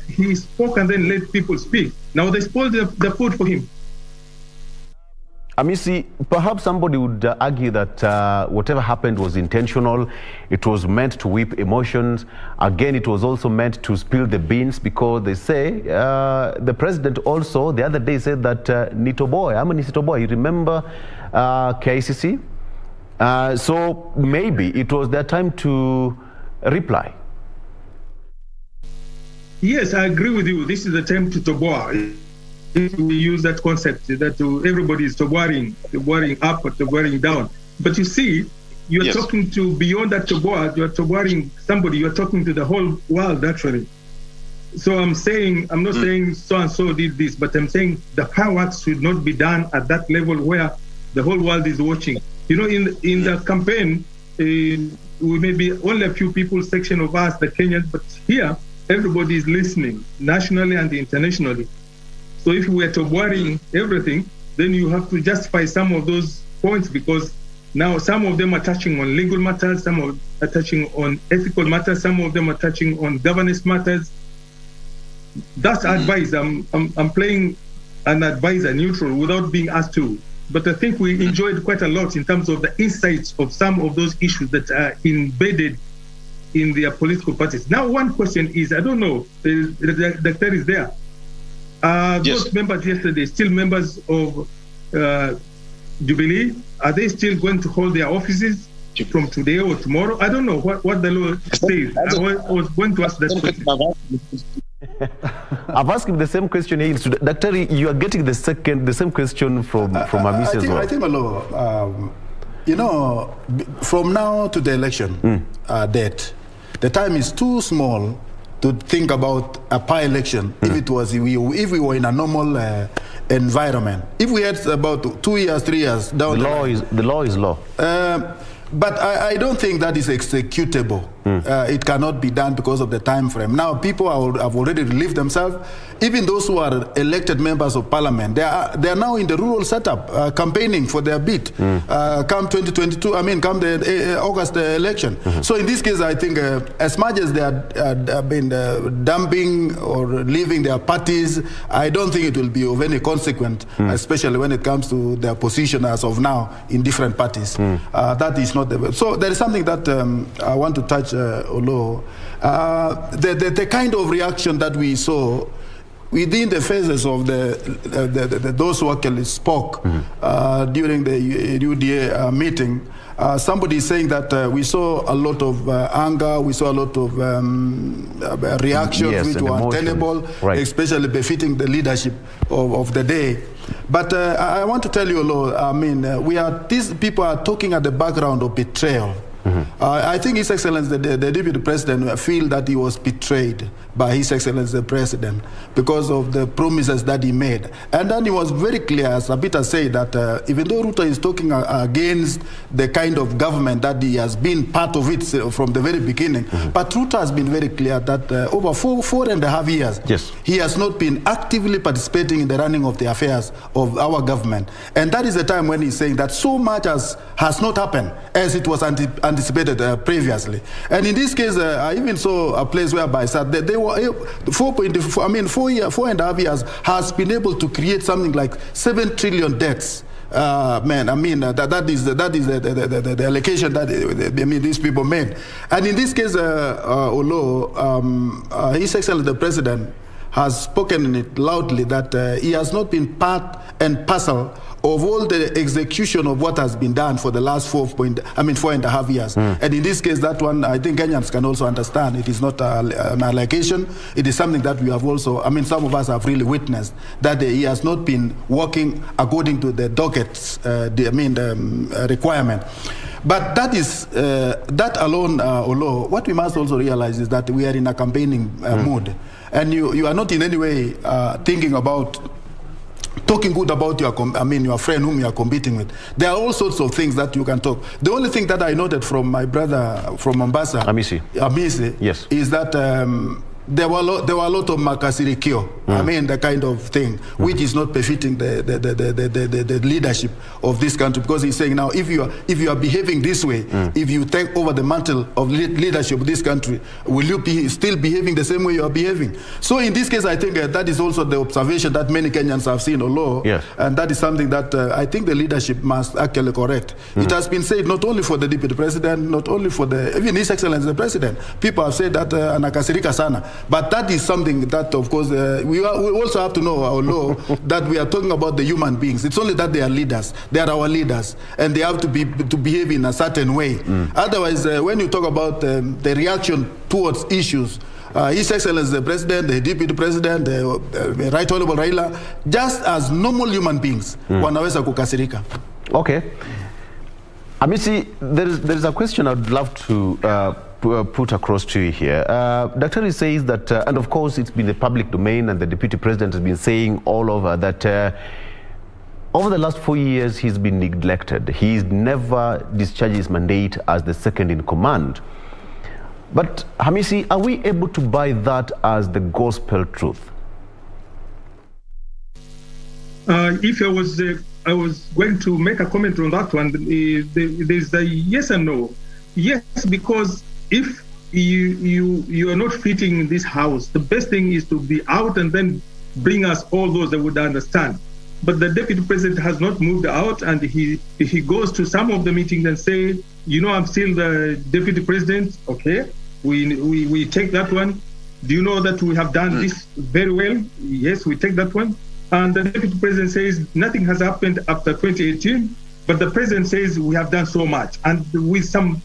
he spoke and then let people speak. Now they spoiled the food for him. Hamisi, perhaps somebody would argue that whatever happened was intentional. It was meant to whip emotions. Again, it was also meant to spill the beans, because they say the president also the other day said that Nito Boy, you remember KCC? So maybe it was their time to reply. Yes, I agree with you. This is the time to toboa. If we use that concept that everybody is toboaring up or toboaring down. But you see, you're talking to beyond that toboa, you're toboaring somebody, you're talking to the whole world actually. So I'm not saying so-and-so did this, but I'm saying the fireworks should not be done at that level where the whole world is watching. In the campaign, we may be only a few people, section of us, the Kenyans, but here, everybody is listening, nationally and internationally. So if we are toboaring everything, then you have to justify some of those points, because now some of them are touching on legal matters, some are touching on ethical matters, some of them are touching on governance matters. That's advice. I'm playing an advisor, neutral, without being asked to. But I think we enjoyed quite a lot in terms of the insights of some of those issues that are embedded in their political parties. Now, one question is, I don't know, the doctor is there. Yes. Those members yesterday, still members of Jubilee, are they still going to hold their offices from today or tomorrow? I don't know what the law says. I was going to ask that question. I've asked him the same question. Dr. You are getting the same question from Hamisi as well. I think, Oloo, you know, from now to the election date, the time is too small to think about a by-election if we were in a normal environment. If we had about 2 years, 3 years down the law is law. But I don't think that is executable. It cannot be done because of the time frame. Now, people have already relieved themselves. Even those who are elected members of parliament, they are now in the rural setup, campaigning for their bid. Come 2022, I mean, come the August election. So in this case, I think as much as they have been dumping or leaving their parties, I don't think it will be of any consequence, especially when it comes to their position as of now in different parties. That is not the way. So there is something that I want to touch, Oloo. The kind of reaction that we saw within the phases of those who actually spoke during the UDA meeting, somebody is saying that we saw a lot of anger, we saw a lot of reactions which were untenable, especially befitting the leadership of the day. But I want to tell you, Oloo, I mean, these people are talking at the background of betrayal. I think His Excellency, the Deputy President, feel that he was betrayed by His Excellency the President because of the promises that he made. And then he was very clear, as Abita said, that even though Ruto is talking against the kind of government that he has been part of it from the very beginning, but Ruto has been very clear that over 4.5 years, he has not been actively participating in the running of the affairs of our government. And that is the time when he's saying that so much has not happened as it was anticipated previously. And in this case, I even saw a place whereby said that they were 4.5 years has been able to create something like 7 trillion debts. Man, I mean, that is the allocation that these people made. And in this case, Oloo, His Excellency the President has spoken it loudly that he has not been part and parcel of all the execution of what has been done for the last 4.5 years. And in this case, that one, I think Kenyans can also understand. It is not an allegation. It is something that we have also, some of us have really witnessed, that he has not been working according to the dockets, the requirement. But that is, that alone, Oloo, what we must also realize is that we are in a campaigning mood. And you are not in any way thinking about talking good about your friend whom you are competing with. There are all sorts of things that you can talk. The only thing that I noted from my brother from Mombasa, Hamisi, yes, is that there were a lot of makasirikio, the kind of thing, which is not befitting the leadership of this country, because he's saying now, if you are behaving this way, if you take over the mantle of leadership of this country, will you be still behaving the same way you are behaving? So in this case, I think that is also the observation that many Kenyans have seen, Oloo, and that is something that I think the leadership must actually correct. It has been said not only for the Deputy President, not only for even His Excellency the President. People have said that anakasirika sana. But that is something that, of course, we also have to know, Oloo, that we are talking about the human beings. It's only that they are leaders. They are our leaders. And they have to behave in a certain way. Otherwise, when you talk about the reaction towards issues, His Excellency the President, the Deputy President, the Right Honorable Raila, just as normal human beings, wanaweza kukasirika. Okay. Hamisi, there is a question I'd love to put across to you here. Dr. says that, and of course it's been the public domain, and the Deputy President has been saying all over that over the last 4 years he's been neglected. He's never discharged his mandate as the second in command. But Hamisi, are we able to buy that as the gospel truth? If I was going to make a comment on that one, there's a yes and no. Yes, because if you are not fitting in this house, the best thing is to be out and then bring us all those that would understand. But the deputy president has not moved out, and he goes to some of the meetings and say, you know, I'm still the deputy president. Okay, we take that one. Do you know that we have done this very well? Yes, we take that one. And the deputy president says nothing has happened after 2018, but the president says we have done so much, and with some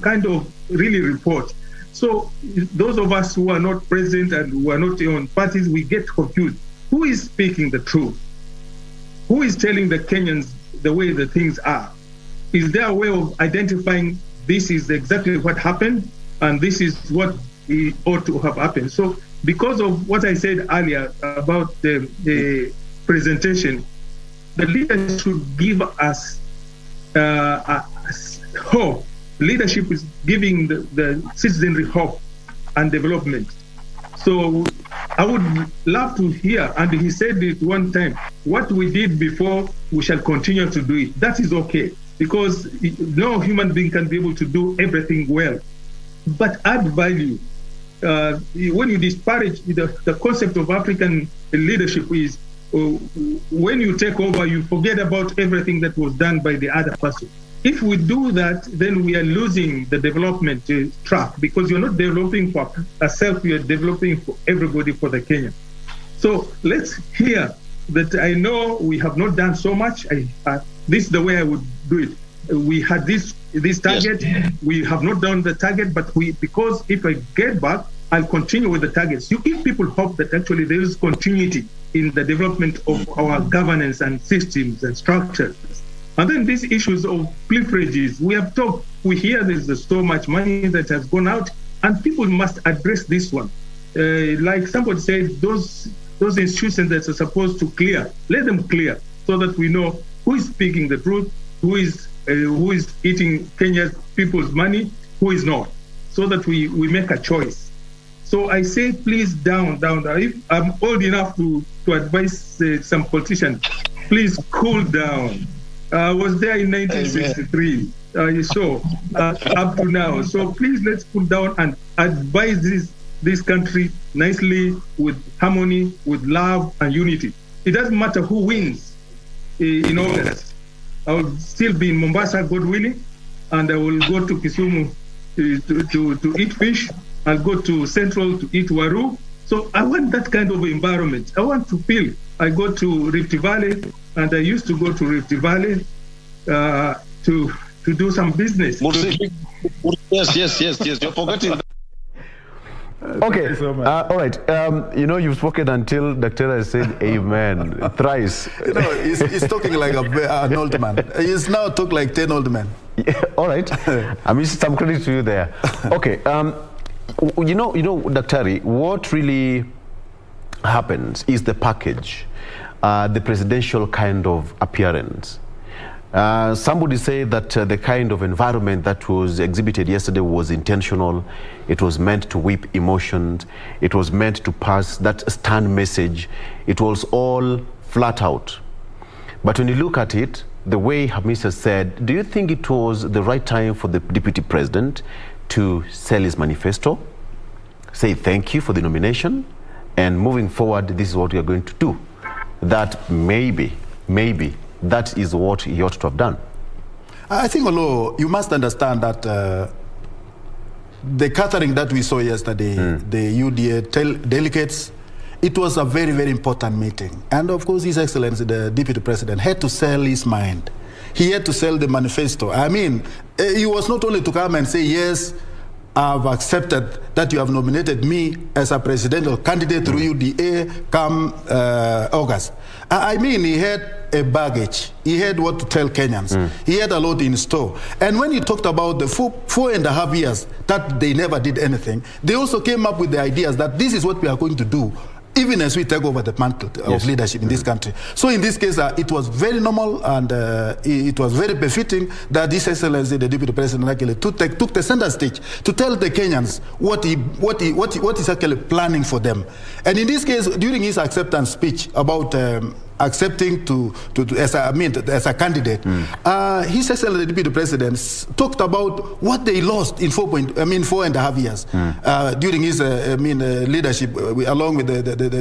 kind of really report. So those of us who are not present and who are not on parties, we get confused. Who is speaking the truth? Who is telling the Kenyans the way the things are? Is there a way of identifying this is exactly what happened and this is what ought to have happened? So because of what I said earlier about the presentation, the leaders should give us hope. Leadership is giving the citizenry hope and development. So I would love to hear, and he said it one time, what we did before, we shall continue to do it. That is okay, because no human being can be able to do everything well. But add value. When you disparage the concept of African leadership is when you take over, you forget about everything that was done by the other person. If we do that, then we are losing the development track, because you're not developing for yourself, you're developing for everybody, for the Kenyan. So let's hear that. I know we have not done so much. This is the way I would do it. We had this target. Yes. We have not done the target, but because if I get back, I'll continue with the targets. You give people hope that actually there is continuity in the development of our governance and systems and structures. And then these issues of pilferages, we have talked, we hear there's so much money that has gone out, and people must address this one. Like somebody said, those institutions that are supposed to clear, let them clear, so that we know who is speaking the truth, who is eating Kenya's people's money, who is not, so that we make a choice. So I say, please down. If I'm old enough to advise some politicians, please cool down. I was there in 1963, up to now. So please, let's cool down and advise this country nicely, with harmony, with love and unity. It doesn't matter who wins in August. I will still be in Mombasa, God willing, and I will go to Kisumu to eat fish. I'll go to Central to eat waru. So I want that kind of environment. I want to feel. I go to Rift Valley, and I used to go to Rift Valley to do some business. Yes. You're forgetting. Okay, all right. You've spoken until Dr. has said amen thrice. He's talking like an old man. He's now talking like 10 old men. Yeah, all right. I mean, some credit to you there. Okay. Dr. What really happens is the package, the presidential kind of appearance. Somebody said that the kind of environment that was exhibited yesterday was intentional. It was meant to whip emotions. It was meant to pass that stern message. It was all flat out. But when you look at it, the way Hamisi said, do you think it was the right time for the deputy president to sell his manifesto, say thank you for the nomination, and moving forward, this is what we are going to do? That maybe that is what he ought to have done. I think, Oloo, you must understand that the gathering that we saw yesterday, the UDA delegates, it was a very, very important meeting. And of course, His Excellency, the Deputy President, had to sell his mind. He had to sell the manifesto. I mean, he was not only to come and say, yes, I've accepted that you have nominated me as a presidential candidate through UDA come August. I mean, he had a baggage. He had what to tell Kenyans. He had a lot in store. And when he talked about the 4.5 years that they never did anything, they also came up with the ideas that this is what we are going to do, even as we take over the mantle of leadership in this country. So in this case, it was very normal, and it was very befitting that His Excellency, the Deputy President, actually took the center stage to tell the Kenyans what he's actually planning for them. And in this case, during his acceptance speech about accepting as a candidate. His Excellency the Deputy President talked about what they lost in 4.5 years during his leadership, along with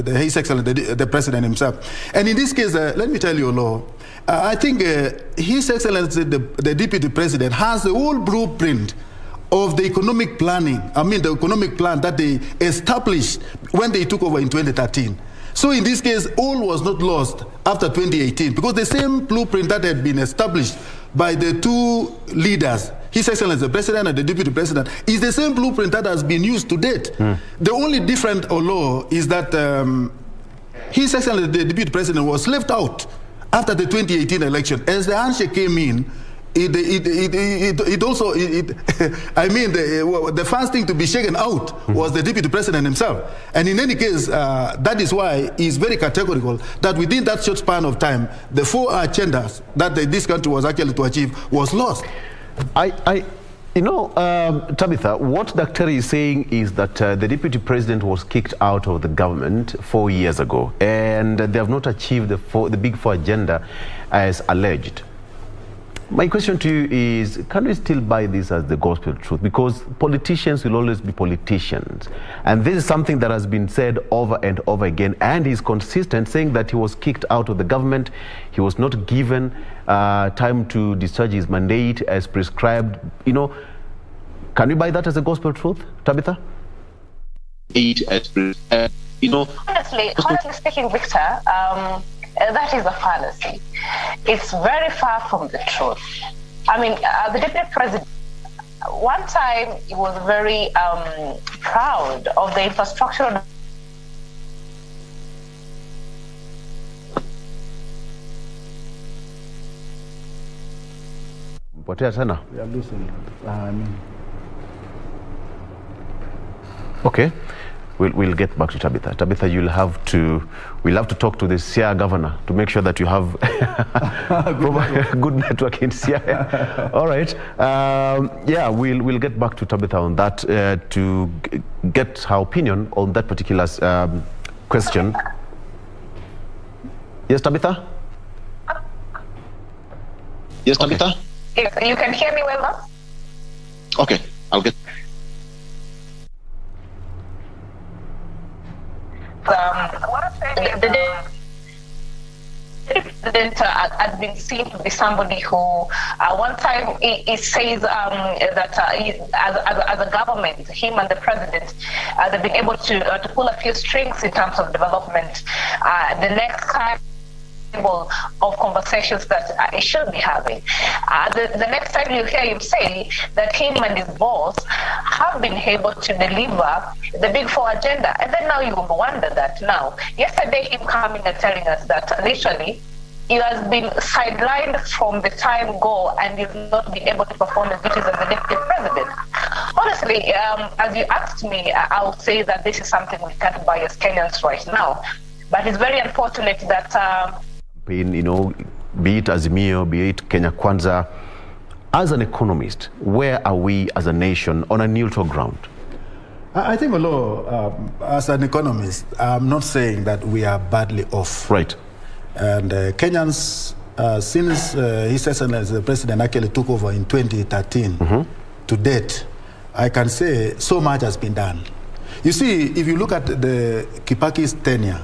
His Excellency the President himself. And in this case, let me tell you, Oloo, I think His Excellency the Deputy President has the whole blueprint of the economic planning, the economic plan that they established when they took over in 2013. So in this case, all was not lost after 2018, because the same blueprint that had been established by the two leaders, His Excellency the President and the Deputy President, is the same blueprint that has been used to date. The only different, Oloo, is that His Excellency the Deputy President was left out after the 2018 election. As the handshake came in, the first thing to be shaken out was the Deputy President himself. And in any case, that is why he's very categorical that within that short span of time, the 4 agendas that this country was actually to achieve was lost. Tabitha, what Dr. is saying is that the Deputy President was kicked out of the government 4 years ago, and they have not achieved the Big Four agenda as alleged. My question to you is, can we still buy this as the gospel truth? Because politicians will always be politicians. And this is something that has been said over and over again, and he's consistent, saying that he was kicked out of the government. He was not given time to discharge his mandate as prescribed. Can we buy that as a gospel truth, Tabitha? Honestly speaking, Victor, that is a fallacy. It's very far from the truth. The Deputy President, one time he was very proud of the infrastructural. We are losing. Okay. We'll get back to Tabitha. Tabitha, we'll have to talk to the Siaya governor to make sure that you have good network in Siaya. All right. We'll get back to Tabitha on that to get her opinion on that particular question. Yes, Tabitha? Yes, Tabitha? Yes, you can hear me well now? Okay, I'll get... The president has been seen to be somebody who, one time he says that as a government, him and the president, they've been able to pull a few strings in terms of development. The next time of conversations that he should be having. The next time you hear him say that him and his boss have been able to deliver the Big Four agenda, and then now you will wonder that now. Yesterday, him coming and telling us that literally he has been sidelined from the time go and he's not been able to perform the duties of the deputy president. Honestly, as you asked me, I would say that this is something we can't buy as Kenyans right now. But it's very unfortunate that be it Azimio, be it Kenya Kwanza, as an economist, where are we as a nation on a neutral ground? I think, Oloo, as an economist, I'm not saying that we are badly off. Right. And Kenyans, since His Excellency the President actually took over in 2013 to date, I can say so much has been done. You see, if you look at the Kibaki's tenure,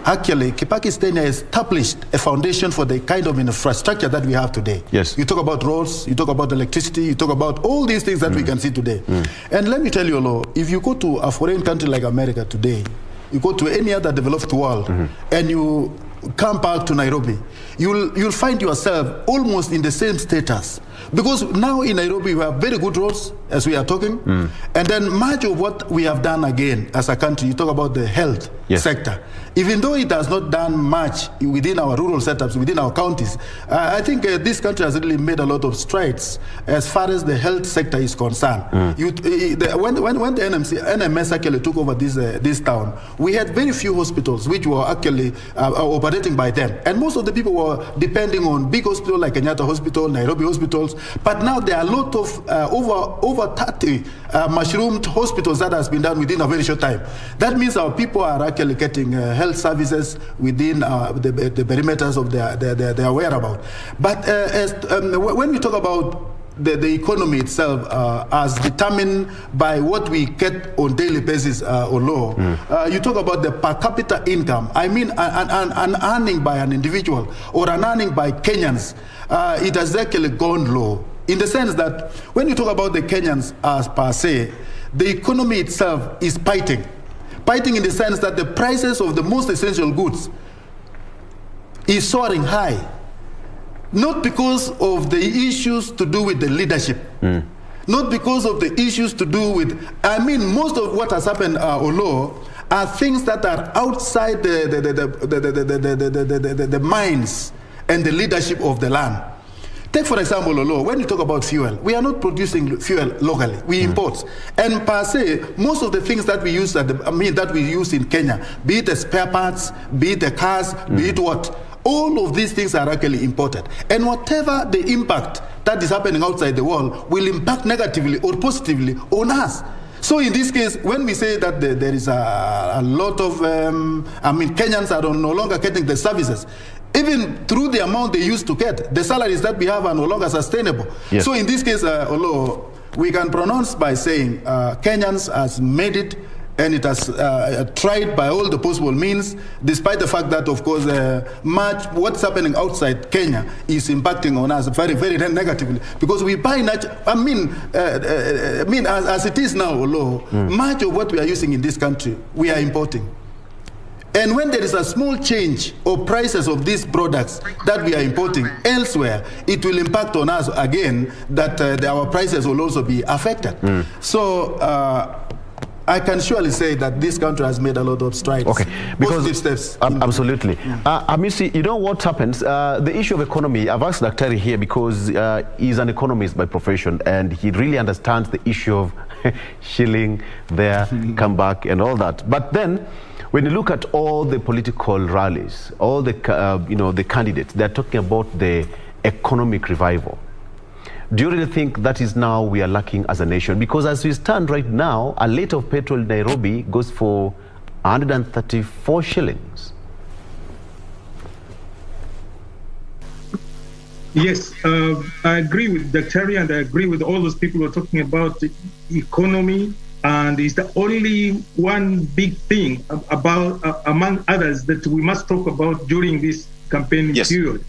actually, Kibaki's tenure established a foundation for the kind of infrastructure that we have today. Yes. You talk about roads, you talk about electricity, you talk about all these things that we can see today. And let me tell you, Oloo, if you go to a foreign country like America today, you go to any other developed world, and you come back to Nairobi, you'll find yourself almost in the same status. Because now in Nairobi, we have very good roads, as we are talking. And then much of what we have done again as a country, you talk about the health sector. Even though it has not done much within our rural setups, within our counties, I think this country has really made a lot of strides as far as the health sector is concerned. When the NMS actually took over this town, we had very few hospitals which were actually operating by them. And most of the people were depending on big hospitals like Kenyatta Hospital, Nairobi hospitals. But now there are a lot of over 30 mushroomed hospitals that has been done within a very short time. That means our people are actually getting health services within the perimeters of their whereabouts. But when we talk about the economy itself as determined by what we get on daily basis, Oloo, you talk about the per capita income. I mean, an earning by an individual or an earning by Kenyans, it has actually gone low. In the sense that when you talk about the Kenyans as per se, the economy itself is fighting. Fighting in the sense that the prices of the most essential goods is soaring high. Not because of the issues to do with the leadership. Not because of the issues to do with, I mean, most of what has happened, Oloo, are things that are outside the minds and the leadership of the land. Take, for example, Oloo, when you talk about fuel, we are not producing fuel locally. We import. And per se, most of the things that we use, that we use in Kenya, be it the spare parts, be it the cars, be it what, all of these things are actually imported. And whatever the impact that is happening outside the world will impact negatively or positively on us. So in this case, when we say that there is a lot of, Kenyans are no longer getting the services, even through the amount they used to get, the salaries that we have are no longer sustainable. Yes. So in this case, Oloo, we can pronounce by saying Kenyans has made it, and it has tried by all the possible means, despite the fact that, of course, what's happening outside Kenya is impacting on us very, very negatively. Because we buy as it is now, Oloo, much of what we are using in this country, we are importing. And when there is a small change of prices of these products that we are importing elsewhere, it will impact on us again, that our prices will also be affected. So, I can surely say that this country has made a lot of strides. Okay, because positive steps. Absolutely. Hamisi, you know what happens? The issue of economy, I've asked Dr. here because he's an economist by profession, and he really understands the issue of shilling there, come back, and all that. But then, when you look at all the political rallies, all the the candidates, they're talking about the economic revival. Do you really think that is now we are lacking as a nation? Because as we stand right now, a litre of petrol in Nairobi goes for 134 shillings. Yes, I agree with Dr. and I agree with all those people who are talking about the economy, and it's the only one big thing about, among others, that we must talk about during this campaign period.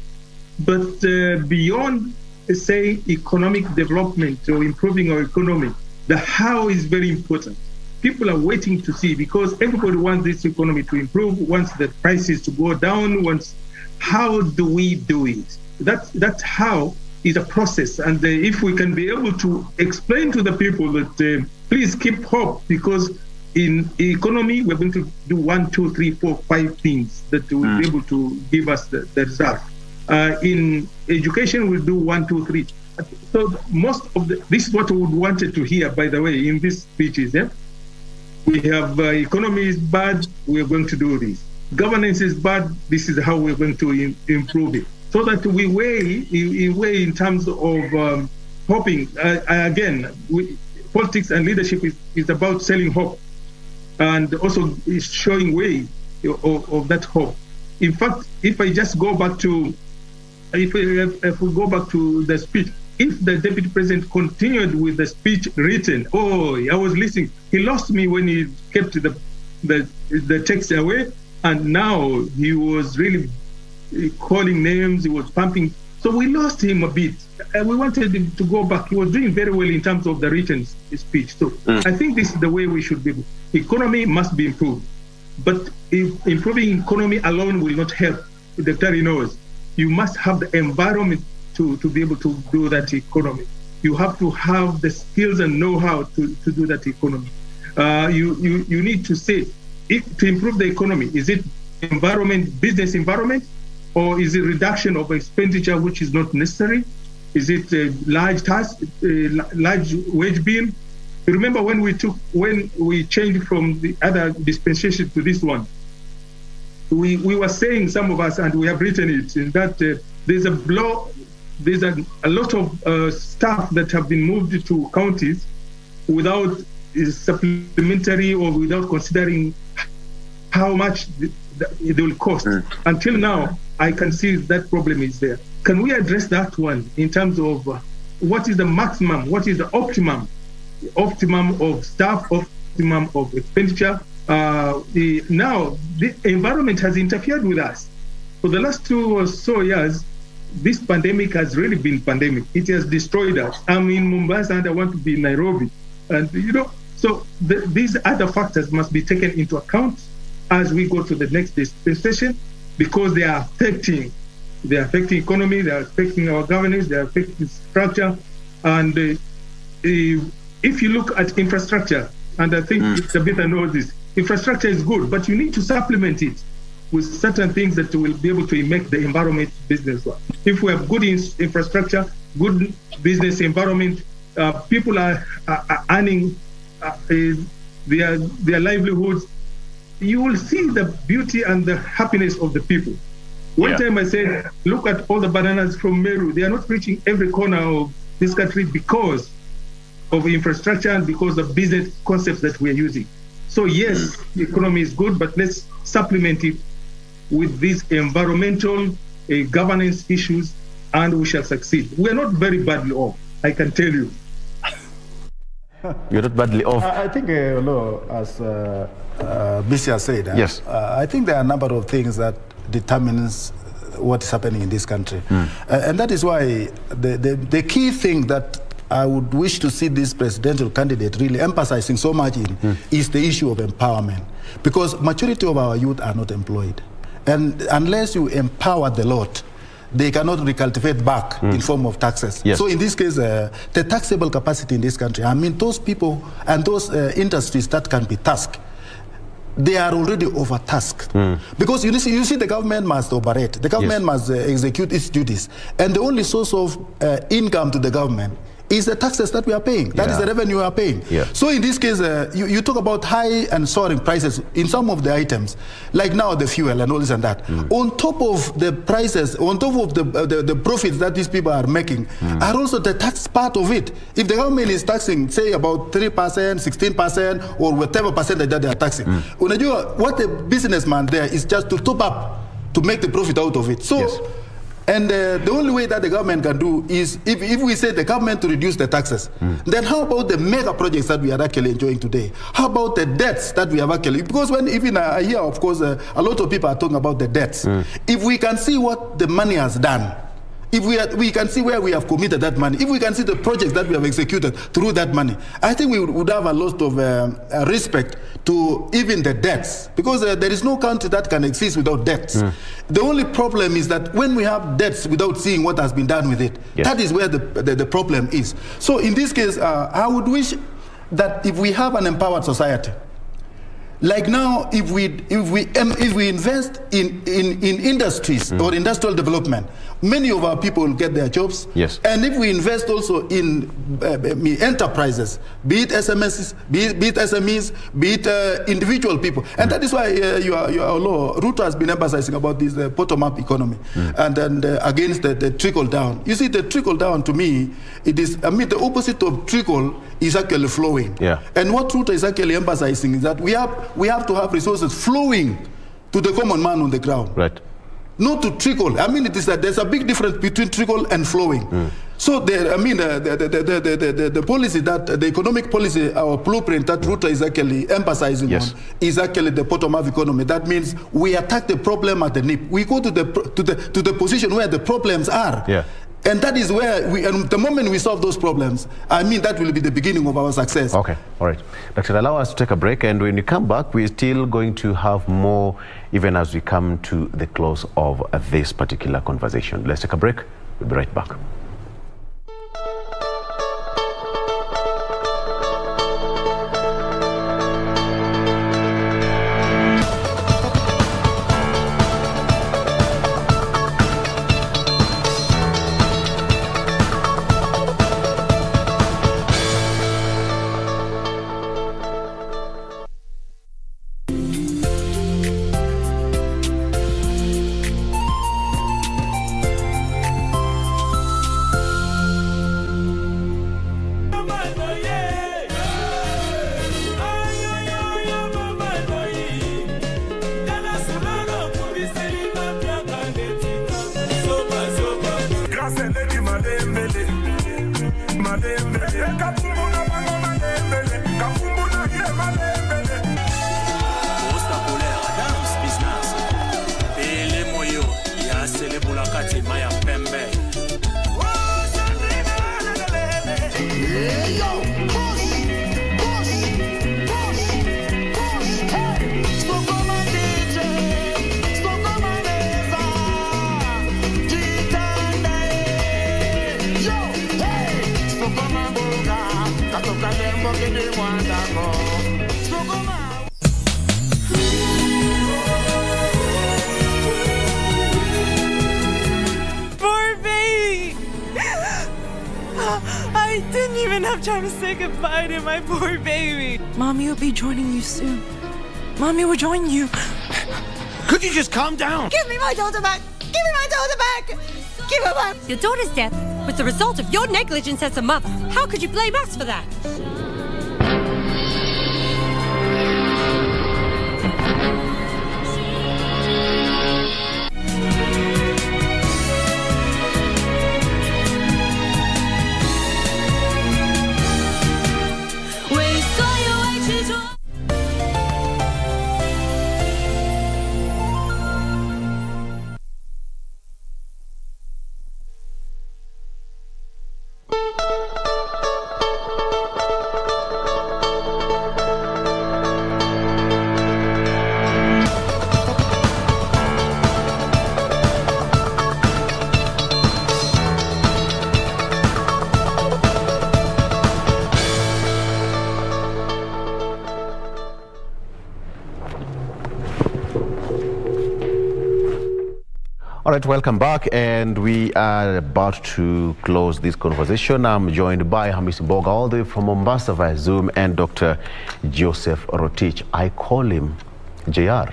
But beyond say economic development or improving our economy, the how is very important. People are waiting to see, because everybody wants this economy to improve, wants the prices to go down, wants, how do we do it? That how is a process, and if we can be able to explain to the people that please keep hope, because in economy we're going to do 1, 2, 3, 4, 5 things that will be able to give us the result. In education, we'll do 1, 2, 3. So most of this is what we wanted to hear, by the way, in these speeches. We have economy is bad, we're going to do this. Governance is bad, this is how we're going to improve it. So that we weigh in terms of hoping. Again, politics and leadership is about selling hope, and also is showing way of that hope. In fact, if I just go back to, if we go back to the speech, if the deputy president continued with the speech written, I was listening. He lost me when he kept the text away, and now he was really calling names. He was pumping. So we lost him a bit. We wanted him to go back. He was doing very well in terms of the written speech. So I think this is the way we should be. Economy must be improved, but if improving economy alone will not help. The Dr. knows. You must have the environment to be able to do that economy. You have to have the skills and know-how to do that economy. You need to say, to improve the economy, is it environment, business environment, or is it reduction of expenditure which is not necessary? Is it a large task, large wage bill? Remember when we changed from the other dispensation to this one, we were saying, some of us, and we have written it, in that there's a lot of staff that have been moved to counties without supplementary or without considering how much it will cost. Until now, I can see that problem is there. Can we address that one in terms of what is the maximum, what is the optimum of staff, optimum of expenditure? Now, the environment has interfered with us. For the last 2 or so years, this pandemic has really been pandemic. It has destroyed us. I'm in Mombasa and I want to be in Nairobi. And, so these other factors must be taken into account as we go to the next dispensation, because they are affecting economy, they are affecting our governance, they are affecting structure. And if you look at infrastructure, and I think Tabitha knows this, infrastructure is good, but you need to supplement it with certain things that will be able to make the environment business work. If we have good infrastructure, good business environment, people are earning their livelihoods, you will see the beauty and the happiness of the people. One time I said, look at all the bananas from Meru. They are not reaching every corner of this country because of infrastructure and because of business concepts that we are using. So yes, the economy is good, but let's supplement it with these environmental governance issues, and we shall succeed. We are not very badly off, I can tell you. You're not badly off. I think, as Bisia said, yes. I think there are a number of things that determines what is happening in this country. And that is why the key thing that I would wish to see this presidential candidate really emphasizing so much in is the issue of empowerment. Because majority of our youth are not employed. And unless you empower the lot, they cannot recultivate back in form of taxes. Yes. So in this case, the taxable capacity in this country, I mean, those people and those industries that can be tasked, they are already overtasked. Because you see the government must operate. The government must execute its duties. And the only source of income to the government is the taxes that we are paying. That is the revenue we are paying. So in this case, you talk about high and soaring prices in some of the items, like now the fuel and all this and that. On top of the prices, on top of the profits that these people are making, are also the tax part of it. If the government is taxing, say, about 3%, 16%, or whatever percentage that they are taxing, what the businessman there is just to top up to make the profit out of it. So. And the only way that the government can do is, if we say the government to reduce the taxes, then how about the mega projects that we are actually enjoying today? How about the debts that we have actually, because when even I hear, of course, a lot of people are talking about the debts. If we can see what the money has done, if we can see where we have committed that money, if we can see the projects that we have executed through that money, I think we would have a lot of respect to even the debts, because there is no country that can exist without debts. The only problem is that when we have debts without seeing what has been done with it, that is where the problem is. So in this case, I would wish that if we have an empowered society, like now, if we invest in industries or industrial development, many of our people will get their jobs. And if we invest also in enterprises, be it SMEs, be it SMEs, be it individual people, and that is why Ruto has been emphasizing about this bottom-up economy and against the trickle down. You see, the trickle down to me, it is, I mean, the opposite of trickle is actually flowing. And what Ruto is actually emphasizing is that we have to have resources flowing to the common man on the ground. Not to trickle. I mean, it is that there's a big difference between trickle and flowing. So, the policy that, the economic policy, our blueprint that Ruto is actually emphasizing on, is actually the bottom-up economy. That means we attack the problem at the nip. We go to the position where the problems are. And that is where and the moment we solve those problems, I mean, that will be the beginning of our success. Okay, all right. Doctor, allow us to take a break, and when we come back, we're still going to have more, even as we come to the close of this particular conversation. Let's take a break. We'll be right back. Poor baby! I didn't even have time to say goodbye to my poor baby. Mommy will be joining you soon. Mommy will join you. Could you just calm down? Give me my daughter back! Give me my daughter back! Give her back! Your daughter's death was the result of your negligence as a mother. How could you blame us for that? All right, welcome back, and we are about to close this conversation. I'm joined by Hamisi Mboga all the way from Mombasa via Zoom, and Dr. Joseph Rotich. I call him JR.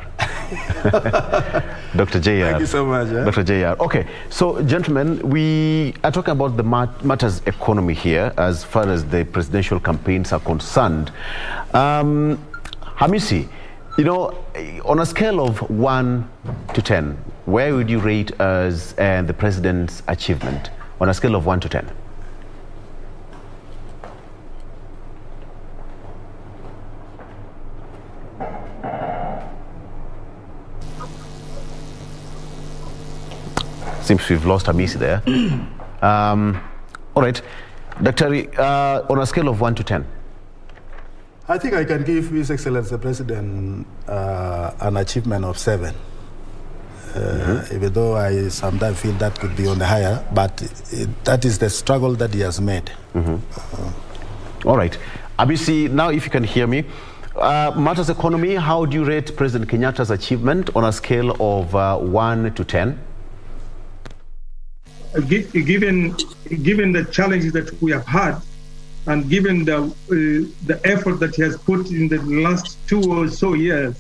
Dr. JR. Thank you so much. Dr. JR. Okay, so gentlemen, we are talking about the matters economy here as far as the presidential campaigns are concerned. Hamisi, you know, on a scale of 1 to 10, where would you rate us and the president's achievement on a scale of 1 to 10? Seems we've lost Hamisi there. All right, Dr. On a scale of 1 to 10. I think I can give His Excellency the President an achievement of 7. Even though I sometimes feel that could be on the higher, but that is the struggle that he has made. All right. Abisi, now if you can hear me, matters economy, how do you rate President Kenyatta's achievement on a scale of 1 to 10? Given the challenges that we have had, and given the effort that he has put in the last 2 or so years,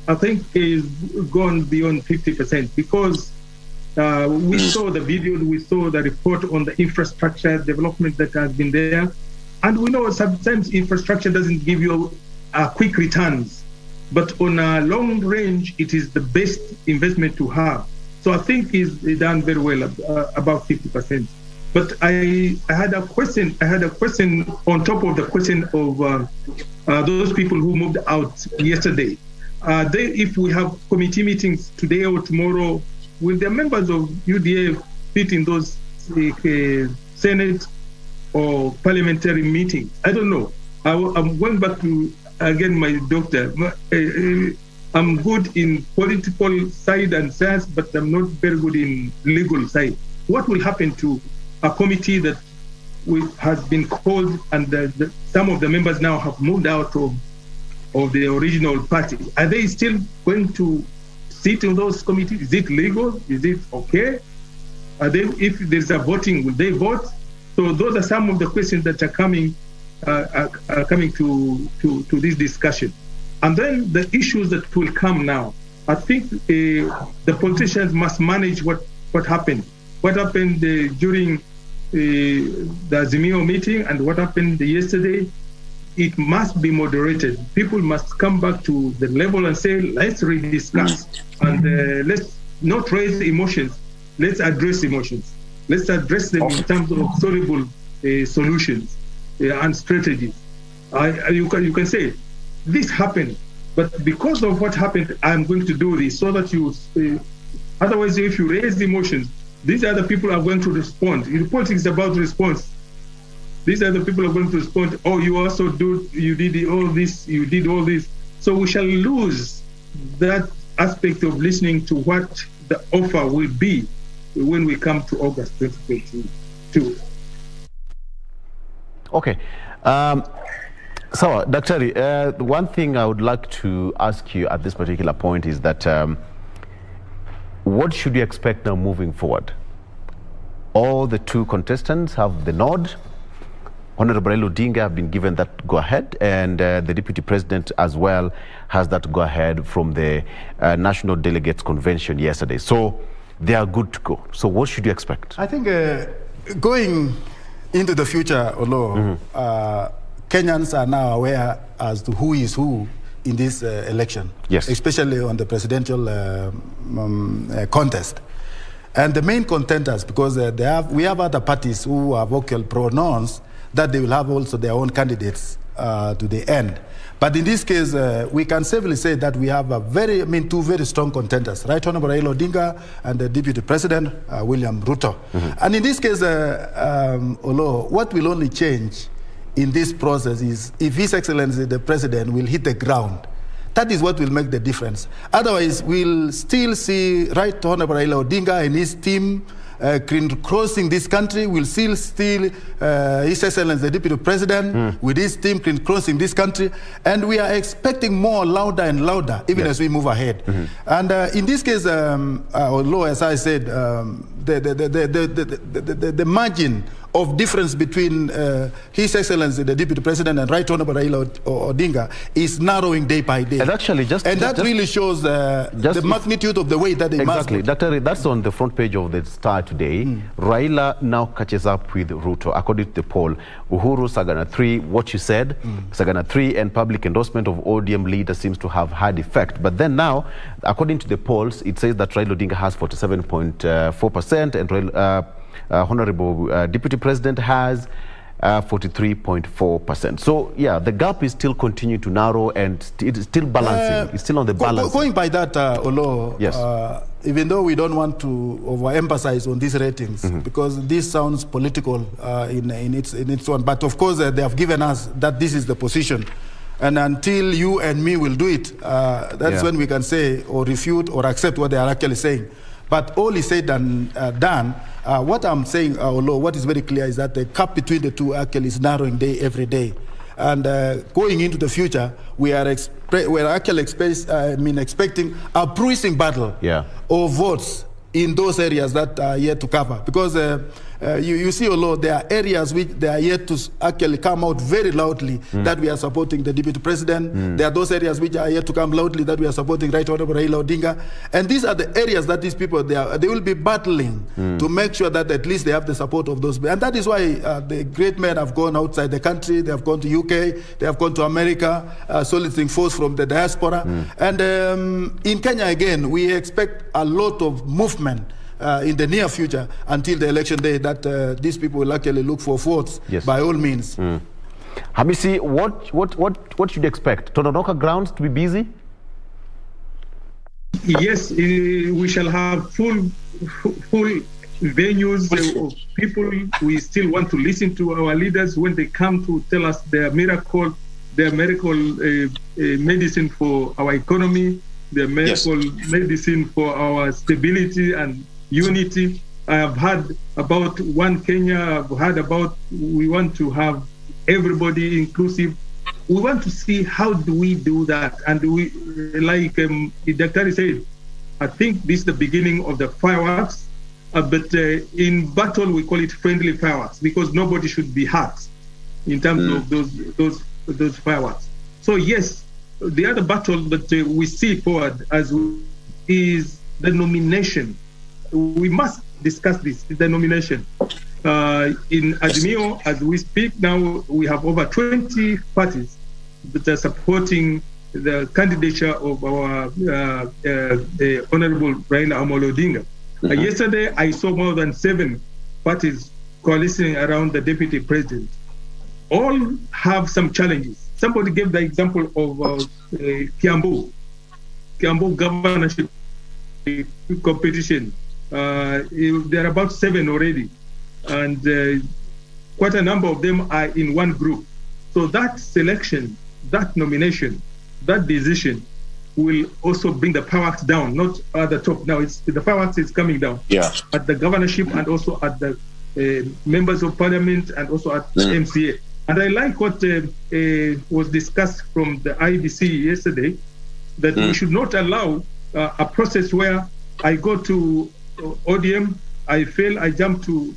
I think he's gone beyond 50%, because we saw the video, we saw the report on the infrastructure development that has been there, and we know sometimes infrastructure doesn't give you quick returns, but on a long range, it is the best investment to have. So I think he's done very well, about 50%. But I had a question. I had a question on top of the question of those people who moved out yesterday. If we have committee meetings today or tomorrow, will the members of UDA fit in those Senate or parliamentary meetings? I don't know. I'm going back to, again, my doctor. I'm good in political side and science, but I'm not very good in legal side. What will happen to a committee that has been called, and some of the members now have moved out of the original party? Are they still going to sit in those committees? Is it legal? Is it okay? Are they, if there's a voting, will they vote? So those are some of the questions that are coming to this discussion. And then the issues that will come now. I think the politicians must manage what happened. What happened during the Azimio meeting and what happened yesterday, it must be moderated. People must come back to the level and say, let's rediscuss, and let's not raise emotions. Let's address emotions. Let's address them in terms of soluble solutions. and strategies. You can say, this happened, but because of what happened, I'm going to do this, so that you, otherwise if you raise emotions, these are the people who are going to respond. Politics is about response. These are the people who are going to respond, oh, you also you did all this, you did all this. So we shall lose that aspect of listening to what the offer will be when we come to August 2022. Okay. So, Dr. One thing I would like to ask you at this particular point is that what should you expect now moving forward? All the two contestants have the nod. Honorable Raila Odinga have been given that go-ahead, and the Deputy President as well has that go-ahead from the National Delegates Convention yesterday. So they are good to go. So what should you expect? I think going into the future, Oloo, Kenyans are now aware as to who is who in this election, yes, especially on the presidential contest. And the main contenders, because we have other parties who have vocal pronouns, that they will have also their own candidates to the end. But in this case, we can safely say that we have two very strong contenders, Right Honorable Raila Odinga and the Deputy President, William Ruto. And in this case, Oloo, what will only change in this process is if His Excellency the President will hit the ground. That is what will make the difference. Otherwise, we'll still see Right Honorable Raila Odinga and his team crossing this country. We'll still His Excellency the Deputy President with his team crossing this country, and we are expecting more louder and louder even as we move ahead. And in this case, although as I said, the margin of difference between His Excellency the Deputy President and Right Honorable Raila Odinga is narrowing day by day. And actually, that really shows the magnitude of the way that they must. Exactly, Dr. That's on the front page of the Star today. Raila now catches up with Ruto. According to the poll, Uhuru Sagana 3, what you said, Sagana 3, and public endorsement of ODM leader seems to have had effect. But then now, according to the polls, it says that Raila Odinga has 47.4% and Honorable Deputy President has 43.4%. So, yeah, the gap is still continuing to narrow, and it's still balancing. It's still on the balance. Going by that, Oloo, yes, even though we don't want to overemphasize on these ratings, because this sounds political in its one, but of course they have given us that this is the position. And until you and me will do it, that's when we can say or refute or accept what they are actually saying. But all is said and done. What I'm saying, Oloo, what is very clear is that the gap between the two actually is narrowing every day. And going into the future, we are actually expecting a bruising battle of votes in those areas that are yet to cover. Because you see, Oloo, there are areas which they are yet to actually come out very loudly that we are supporting the Deputy President. There are those areas which are yet to come loudly that we are supporting Right Honorable Raila Odinga. And these are the areas that these people, they will be battling to make sure that at least they have the support of those. And that is why the great men have gone outside the country. They have gone to UK. They have gone to America, soliciting force from the diaspora. And in Kenya, again, we expect a lot of movement in the near future until the election day, that these people will actually look for votes by all means. Hamisi, what should you expect? Tononoka grounds to be busy? Yes, we shall have full venues of people. We still want to listen to our leaders when they come to tell us their miracle medicine for our economy, their miracle medicine for our stability and unity. I have heard about One Kenya. I've heard about we want to have everybody inclusive. We want to see how do we do that. And we, like Dr. said, I think this is the beginning of the fireworks. But in battle, we call it friendly fireworks, because nobody should be hurt in terms of those fireworks. So yes, the other battle that we see forward is the nomination. We must discuss this, the nomination. In Azimio, as we speak now, we have over 20 parties that are supporting the candidature of our Honorable Raila Amolo Odinga. Yesterday, I saw more than 7 parties coalescing around the Deputy President. all have some challenges. Somebody gave the example of Kiambu governorship competition. There are about 7 already, and quite a number of them are in one group. So that selection, that nomination, that decision will also bring the powers down, not at the top. Now, the powers is coming down at the governorship and also at the members of parliament and also at the MCA. And I like what was discussed from the IBC yesterday, that we should not allow a process where I go to ODM, I fail, I jump to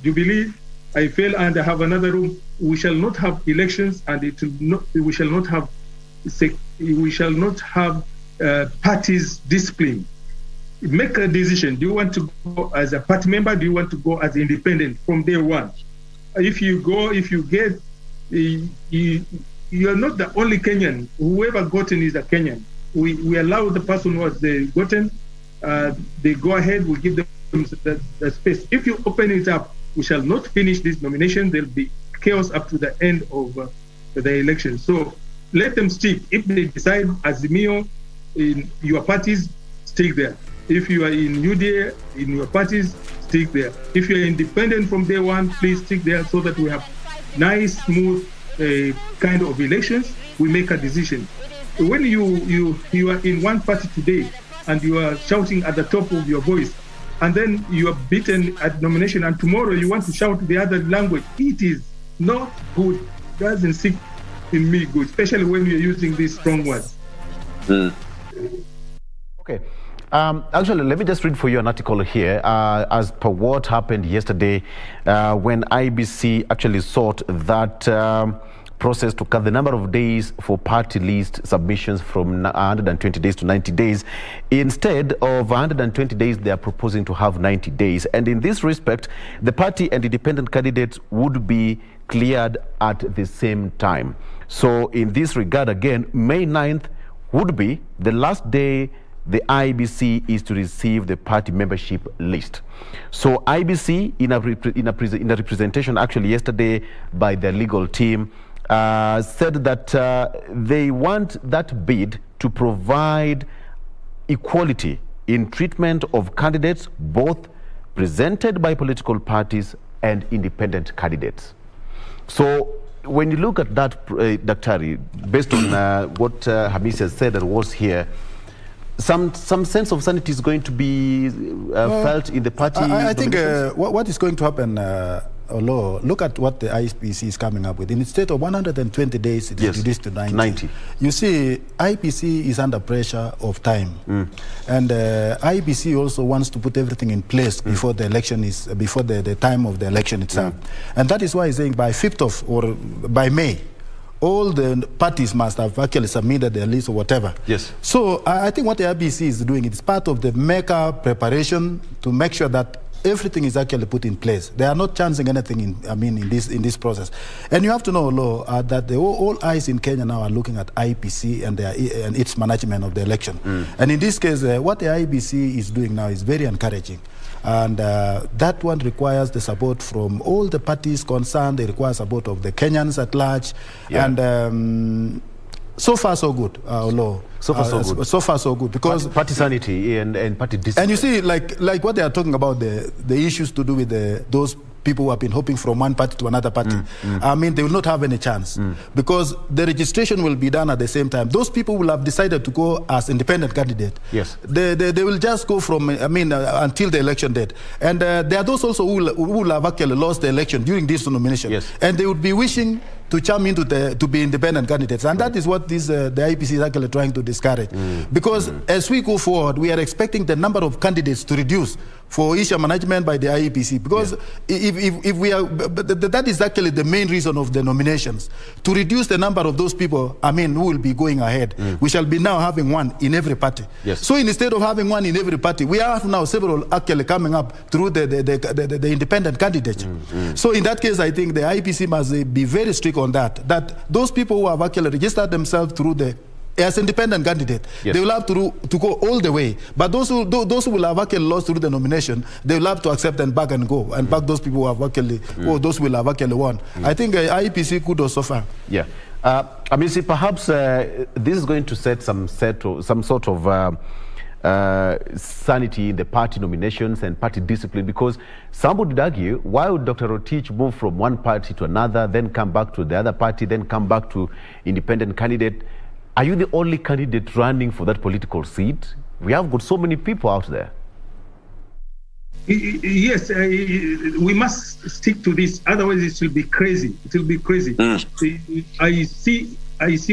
Jubilee, I fail, and I have another room. We shall not have elections, and we shall not have parties discipline. Make a decision. Do you want to go as a party member? Do you want to go as independent from day one? If you get, you are not the only Kenyan. Whoever gotten is a Kenyan. We allow the person who has gotten, they go ahead, we give them the space. If you open it up, we shall not finish this nomination. There'll be chaos up to the end of the election. So let them stick. If they decide Azimio in your parties, stick there. If you are in UDA, in your parties, stick there. If you are independent from day one, please stick there so that we have nice, smooth kind of elections. We make a decision. When you are in one party today and you are shouting at the top of your voice, and then you are beaten at nomination, and tomorrow you want to shout the other language, it is not good. Doesn't sit in me good, especially when you're using these strong words. Okay. Actually, let me just read for you an article here as per what happened yesterday when IBC actually sought that process to cut the number of days for party list submissions from 120 days to 90 days. Instead of 120 days, they are proposing to have 90 days. And in this respect, the party and independent candidates would be cleared at the same time. So in this regard, again, May 9th would be the last day the IBC is to receive the party membership list. So IBC, in a representation actually yesterday by the legal team, said that they want that bid to provide equality in treatment of candidates, both presented by political parties and independent candidates. So when you look at that, Daktari, based on what Hamisi has said and was here, some sense of sanity is going to be felt in the party. I think what is going to happen, Oloo, look at what the IPC is coming up with. Instead of 120 days, it is reduced to 90. You see, IPC is under pressure of time. And IPC also wants to put everything in place before the election is, before the time of the election itself. And that is why he's saying by 5th of, or by May, all the parties must have actually submitted their list or whatever. So I think what the IBC is doing, it's part of the MECA preparation to make sure that everything is actually put in place. They are not chancing anything in this process. And you have to know, Oloo, that all eyes in Kenya now are looking at IPC and its management of the election. And in this case, what the IBC is doing now is very encouraging. And that one requires the support from all the parties concerned. They require support of the Kenyans at large. And so far, so good, Oloo. So far, so good. So far, so good. Because party sanity and party discipline. And you see, like what they are talking about, the issues to do with those people who have been hopping from one party to another party, I mean, they will not have any chance because the registration will be done at the same time. Those people will have decided to go as independent candidate. They will just go from, until the election date. And there are those also who will have actually lost the election during this nomination. And they would be wishing to chime into to be independent candidates. And that is what the IPC is actually trying to discourage. Because as we go forward, we are expecting the number of candidates to reduce for issue management by the IEPC, because if we are, that is actually the main reason of the nominations, to reduce the number of those people, who will be going ahead. We shall be now having one in every party. So instead of having one in every party, we have now several actually coming up through the independent candidates. So in that case, I think the IEPC must be very strict on that those people who have actually registered themselves through the as independent candidate, they will have to go all the way. But those who will have actually lost through the nomination, they will have to accept and back and go, and back those people who have actually, or those who will have actually won. I think IEPC kudos so far. Yeah. Hamisi, perhaps this is going to set some sort of sanity in the party nominations and party discipline, because some would argue, why would Dr. Rotich move from one party to another, then come back to the other party, then come back to independent candidate? Are you the only candidate running for that political seat? We have got so many people out there. Yes, we must stick to this. Otherwise, it will be crazy. It will be crazy. I see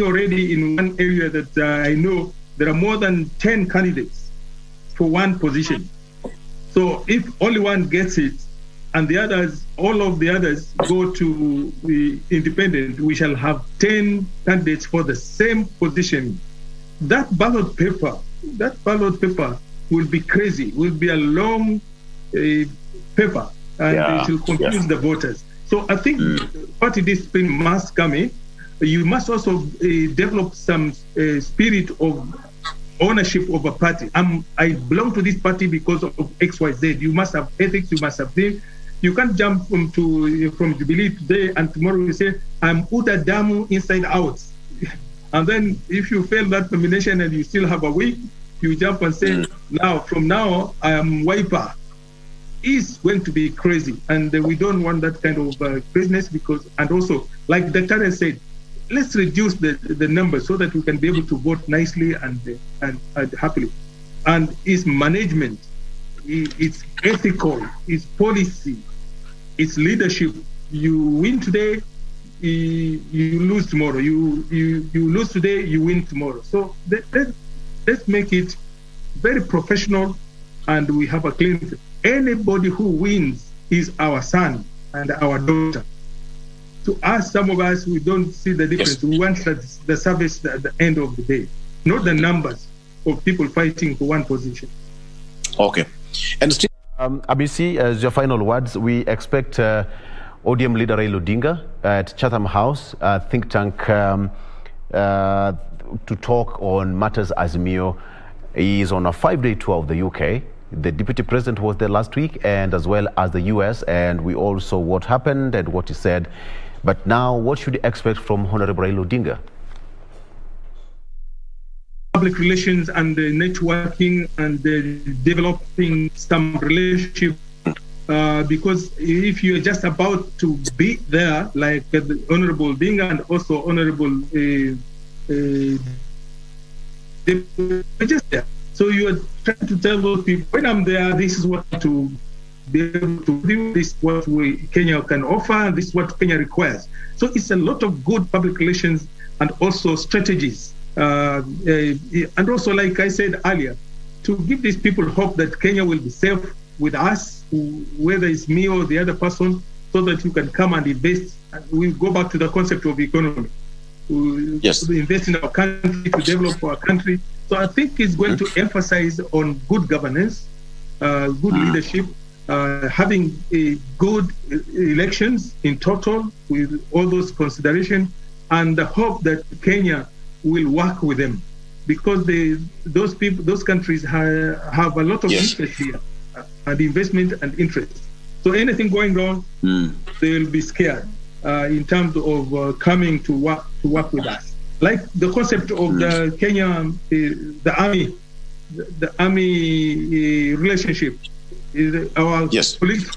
already in one area that I know there are more than 10 candidates for one position. So if only one gets it, and the others, all of the others go to the independent, we shall have 10 candidates for the same position. That ballot paper will be crazy, will be a long paper, and it will confuse the voters. So I think party discipline must come in. You must also develop some spirit of ownership of a party. I belong to this party because of XYZ. You must have ethics, you must have things. You can't jump from Jubilee today and tomorrow you say, I'm Uda Damu inside out. And then if you fail that nomination and you still have a week, you jump and say, from now, I am Wiper. It's going to be crazy. And we don't want that kind of craziness because, and also, like Dr. said, let's reduce the numbers so that we can be able to vote nicely and happily. And it's management, it's ethical, it's policy, it's leadership. You win today, you lose tomorrow. You lose today, you win tomorrow. So let's make it very professional, and we have a clean. Anybody who wins is our son and our daughter. To us, some of us, we don't see the difference. We want the service at the end of the day, not the numbers of people fighting for one position. Okay. And still, Hamisi, as your final words, we expect ODM leader Raila Odinga at Chatham House think tank to talk on matters Azimio. He is on a 5-day tour of the UK. The deputy president was there last week, and as well as the US, and we all saw what happened and what he said. But now, what should you expect from Honorable Raila Odinga? Public relations and networking and developing some relationship, because if you're just about to be there, like the Honorable Odinga and also Honorable they're just there. So you are trying to tell those people, when I'm there, this is what to be able to do, this is what Kenya can offer, this is what Kenya requires. So it's a lot of good public relations and also strategies. And also, like I said earlier, to give these people hope that Kenya will be safe with us, whether it's me or the other person, so that you can come and invest. We go back to the concept of economy. Yes. To invest in our country, to develop our country. So I think it's going to emphasize on good governance, good leadership, having good elections in total with all those considerations, and the hope that Kenya will work with them, because those countries have a lot of interest here, and investment and interest. So anything going wrong, they will be scared in terms of coming to work with us. Like the concept of the Kenya, the army relationship. Our colleagues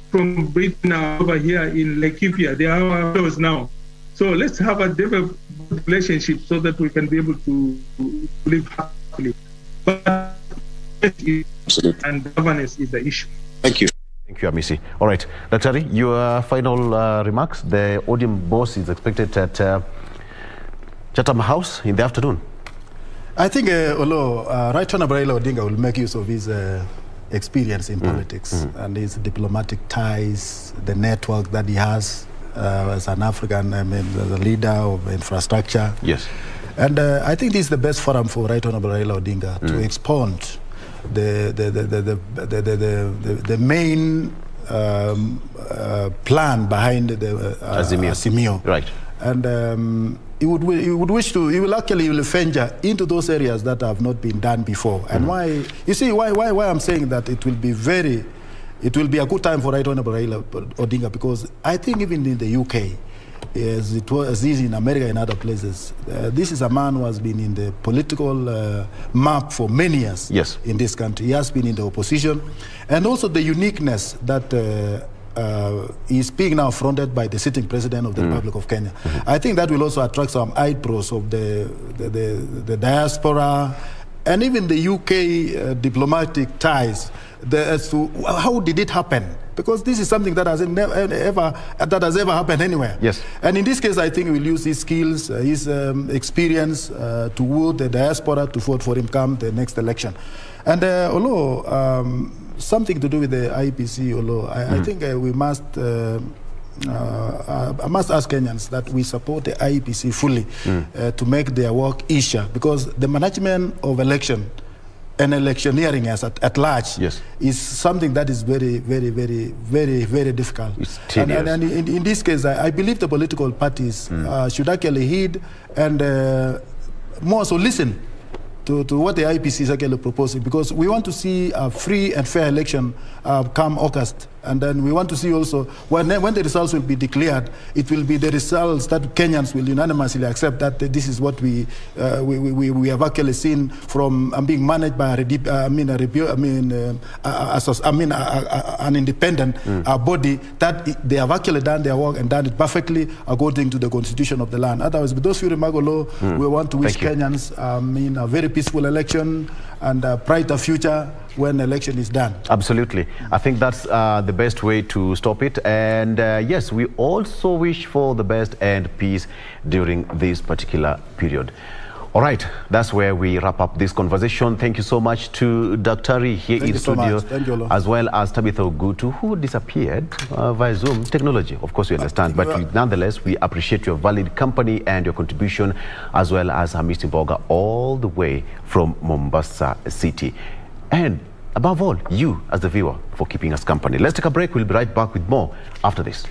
from Britain are over here in Laikipia. They are our fellows now. So let's have a developed relationship so that we can be able to live happily. But and governance is the issue. Thank you. Thank you, Hamisi. All right, Dr. your final remarks. The ODM boss is expected at Chatham House in the afternoon. I think Oloo, Right Honorable Raila Odinga will make use of his experience in politics and his diplomatic ties, the network that he has as an African, the leader of infrastructure. Yes. And I think this is the best forum for Right Honorable Raila Odinga to expound the main plan behind the Azimio. Right. And he will actually venture into those areas that have not been done before. And why? You see why I'm saying that it will be a good time for Right Honorable Raila Odinga, because I think even in the UK, as it is in America and other places, this is a man who has been in the political map for many years in this country. He has been in the opposition, and also the uniqueness that is being now fronted by the sitting president of the Republic of Kenya. I think that will also attract some eyebrows of the diaspora and even the UK diplomatic ties as to how did it happen. Because this is something that has ever happened anywhere. Yes. And in this case, I think we'll use his skills, his experience to woo the diaspora to vote for him come the next election. And Oloo, something to do with the IEBC, Oloo, I think we must. I must ask Kenyans that we support the IEBC fully to make their work easier, because the management of election and electioneering at large is something that is very, very, very, very, very difficult. And in this case, I believe the political parties should actually heed and more so listen to what the IPC is actually proposing, because we want to see a free and fair election come August. And then we want to see also, when the results will be declared, it will be the results that Kenyans will unanimously accept that this is what we have actually seen from being managed by an independent body, that they have actually done their work and done it perfectly according to the constitution of the land. Otherwise, with those few remarks, we want to wish Kenyans a very peaceful election and a brighter future when the election is done. Absolutely. I think that's the best way to stop it. And yes, we also wish for the best and peace during this particular period. All right, that's where we wrap up this conversation. Thank you so much to Dr. here in studio, as well as Tabitha Ogutu, who disappeared via Zoom technology. Of course, we understand, but nonetheless, we appreciate your valid company and your contribution, as well as Hamisi Mboga, all the way from Mombasa City. And above all, you as the viewer for keeping us company. Let's take a break. We'll be right back with more after this.